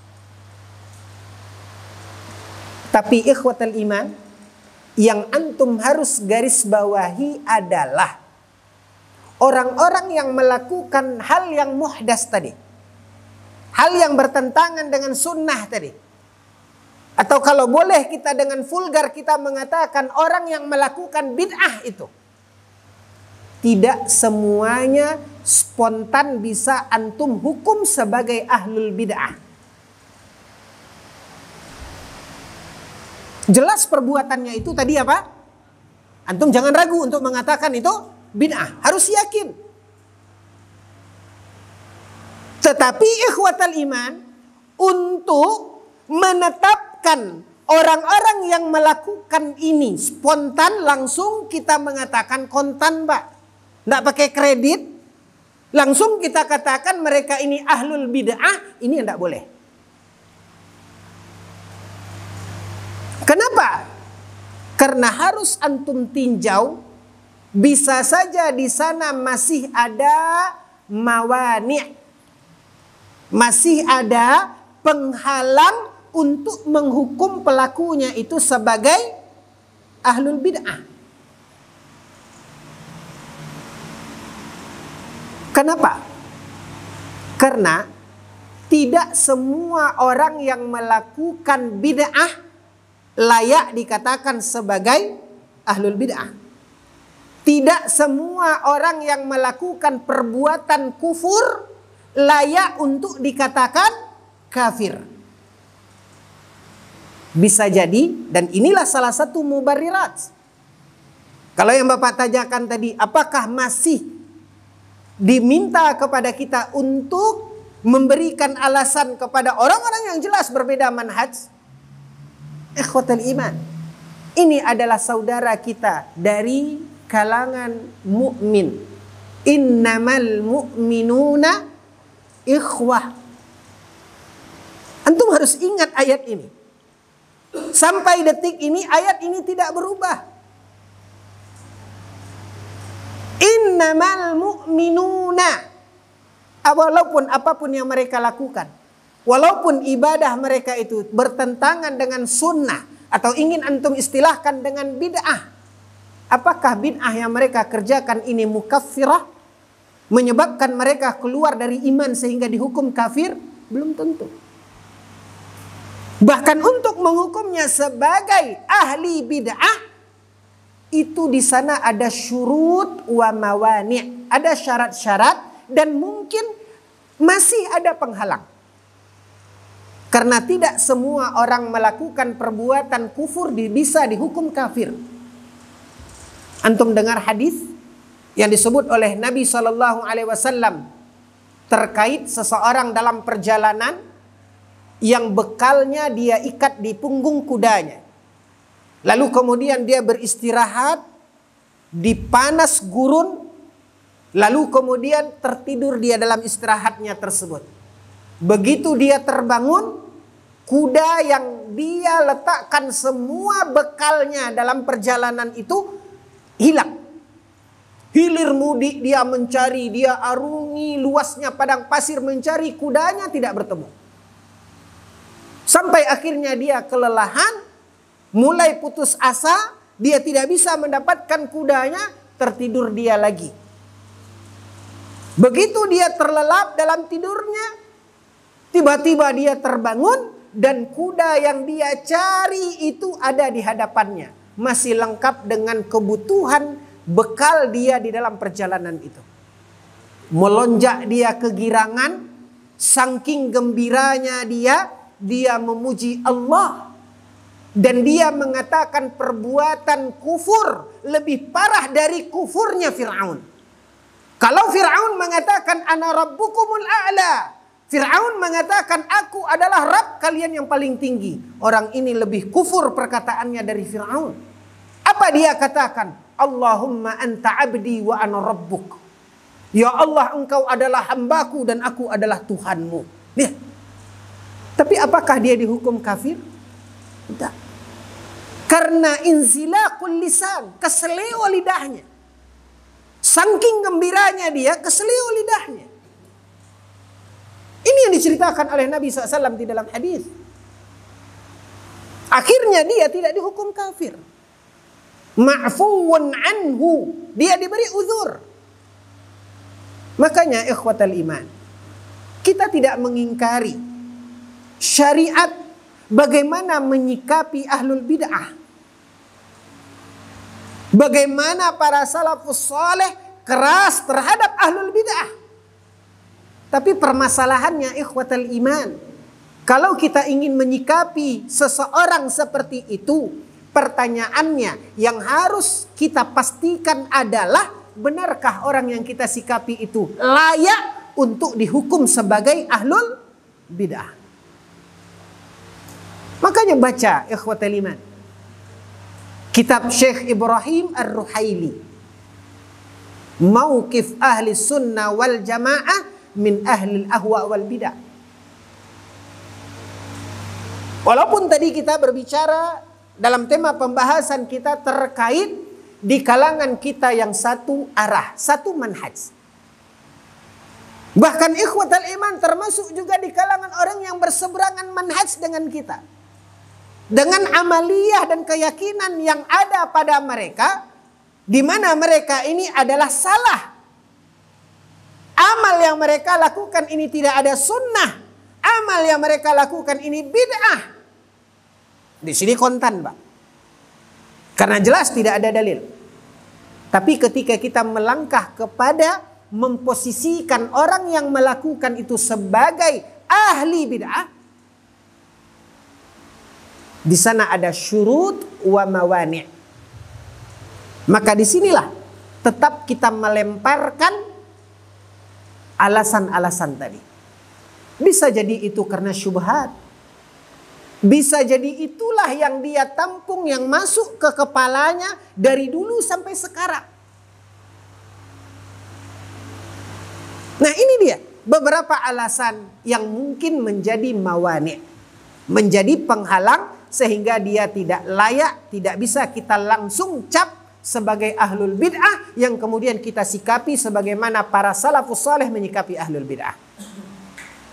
Tapi ikhwatal iman, yang antum harus garis bawahi adalah orang-orang yang melakukan hal yang muhdats tadi. Hal yang bertentangan dengan sunnah tadi. Atau kalau boleh kita dengan vulgar kita mengatakan orang yang melakukan bid'ah itu. Tidak semuanya spontan bisa antum hukum sebagai ahlul bid'ah? Jelas perbuatannya itu tadi apa? Antum jangan ragu untuk mengatakan itu bid'ah, harus yakin. Tetapi ikhwatal iman, untuk menetapkan orang-orang yang melakukan ini spontan, langsung kita mengatakan kontan, Pak. Tidak pakai kredit. Langsung kita katakan mereka ini ahlul bid'ah. Ini tidak boleh. Kenapa? Karena harus antum tinjau. Bisa saja di sana masih ada mawani'. Masih ada penghalang untuk menghukum pelakunya itu sebagai ahlul bid'ah. Kenapa? Karena tidak semua orang yang melakukan bid'ah layak dikatakan sebagai ahlul bid'ah. Tidak semua orang yang melakukan perbuatan kufur layak untuk dikatakan kafir. Bisa jadi, dan inilah salah satu mubarirat. Kalau yang Bapak tanyakan tadi, apakah masih diminta kepada kita untuk memberikan alasan kepada orang-orang yang jelas berbeda manhaj? Ikhwatal iman, ini adalah saudara kita dari kalangan mukmin. Innamal mu'minuna ikhwah. Antum harus ingat ayat ini. Sampai detik ini ayat ini tidak berubah. Innamal mu'minuna. Walaupun apapun yang mereka lakukan, walaupun ibadah mereka itu bertentangan dengan sunnah, atau ingin antum istilahkan dengan bid'ah, apakah bid'ah yang mereka kerjakan ini mukaffirah, menyebabkan mereka keluar dari iman sehingga dihukum kafir? Belum tentu. Bahkan untuk menghukumnya sebagai ahli bid'ah, itu di sana ada syurut wa mawani', ada syarat-syarat, dan mungkin masih ada penghalang. Karena tidak semua orang melakukan perbuatan kufur bisa dihukum kafir. Antum dengar hadis yang disebut oleh Nabi SAW terkait seseorang dalam perjalanan yang bekalnya dia ikat di punggung kudanya. Lalu kemudian dia beristirahat di panas gurun. Lalu kemudian tertidur dia dalam istirahatnya tersebut. Begitu dia terbangun, kuda yang dia letakkan semua bekalnya dalam perjalanan itu hilang. Hilir mudik dia mencari, dia arungi luasnya padang pasir mencari kudanya, tidak bertemu. Sampai akhirnya dia kelelahan, mulai putus asa, dia tidak bisa mendapatkan kudanya, tertidur dia lagi. Begitu dia terlelap dalam tidurnya, tiba-tiba dia terbangun dan kuda yang dia cari itu ada di hadapannya. Masih lengkap dengan kebutuhan bekal dia di dalam perjalanan itu. Melonjak dia kegirangan, saking gembiranya dia memuji Allah. Dan dia mengatakan perbuatan kufur lebih parah dari kufurnya Fir'aun. Kalau Fir'aun mengatakan ana rabbukumul a'la, Fir'aun mengatakan aku adalah Rabb kalian yang paling tinggi. Orang ini lebih kufur perkataannya dari Fir'aun. Apa dia katakan? Allahumma anta abdi wa ana rabbuk. Ya Allah, engkau adalah hambaku dan aku adalah Tuhanmu. Lihat. Tapi apakah dia dihukum kafir? Tidak. Karena inzilaqul lisan, keseleo lidahnya. Saking gembiranya dia, keseleo lidahnya. Ini yang diceritakan oleh Nabi SAW di dalam hadis. Akhirnya dia tidak dihukum kafir. Ma'fuun anhu, dia diberi uzur. Makanya ikhwatal iman, kita tidak mengingkari syariat bagaimana menyikapi ahlul bid'ah. Bagaimana para salafus saleh keras terhadap ahlul bid'ah. Tapi permasalahannya ikhwatal iman, kalau kita ingin menyikapi seseorang seperti itu, pertanyaannya yang harus kita pastikan adalah, benarkah orang yang kita sikapi itu layak untuk dihukum sebagai ahlul bid'ah? Makanya baca ikhwatal iman kitab Syekh Ibrahim Ar-Ruhaili, Mauqif Ahli Sunnah wal Jamaah min Ahli Ahwa wal Bid'ah. Walaupun tadi kita berbicara dalam tema pembahasan kita terkait di kalangan kita yang satu arah, satu manhaj. Bahkan ikhwatal iman termasuk juga di kalangan orang yang berseberangan manhaj dengan kita. Dengan amaliyah dan keyakinan yang ada pada mereka, di mana mereka ini adalah salah. Amal yang mereka lakukan ini tidak ada sunnah. Amal yang mereka lakukan ini bid'ah. Di sini kontan, Pak. Karena jelas tidak ada dalil. Tapi ketika kita melangkah kepada memposisikan orang yang melakukan itu sebagai ahli bid'ah, di sana ada syurut wa mawani'. Maka disinilah tetap kita melemparkan alasan-alasan tadi. Bisa jadi itu karena syubhat. Bisa jadi itulah yang dia tampung, yang masuk ke kepalanya dari dulu sampai sekarang. Nah ini dia beberapa alasan yang mungkin menjadi mawani', menjadi penghalang sehingga dia tidak layak, tidak bisa kita langsung cap sebagai ahlul bid'ah yang kemudian kita sikapi sebagaimana para salafus saleh menyikapi ahlul bid'ah.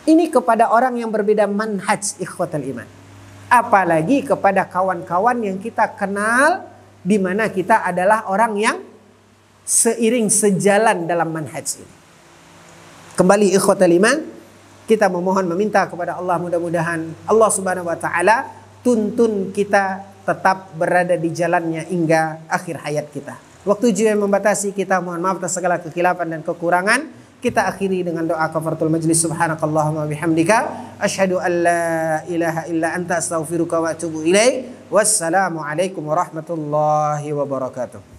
Ini kepada orang yang berbeda manhaj ikhwatal iman. Apalagi kepada kawan-kawan yang kita kenal, di mana kita adalah orang yang seiring sejalan dalam manhaj ini. Kembali ikhwatal iman, kita memohon meminta kepada Allah, mudah-mudahan Allah Subhanahu wa taala tuntun kita tetap berada di jalannya hingga akhir hayat kita. Waktu juga yang membatasi kita, mohon maaf atas segala kekhilafan dan kekurangan. Kita akhiri dengan doa kafaratul majlis. Subhanakallahumma bihamdika asyhadu an la ilaha illa anta astaghfiruka wa atubu ilaik. Wassalamu alaikum warahmatullahi wabarakatuh.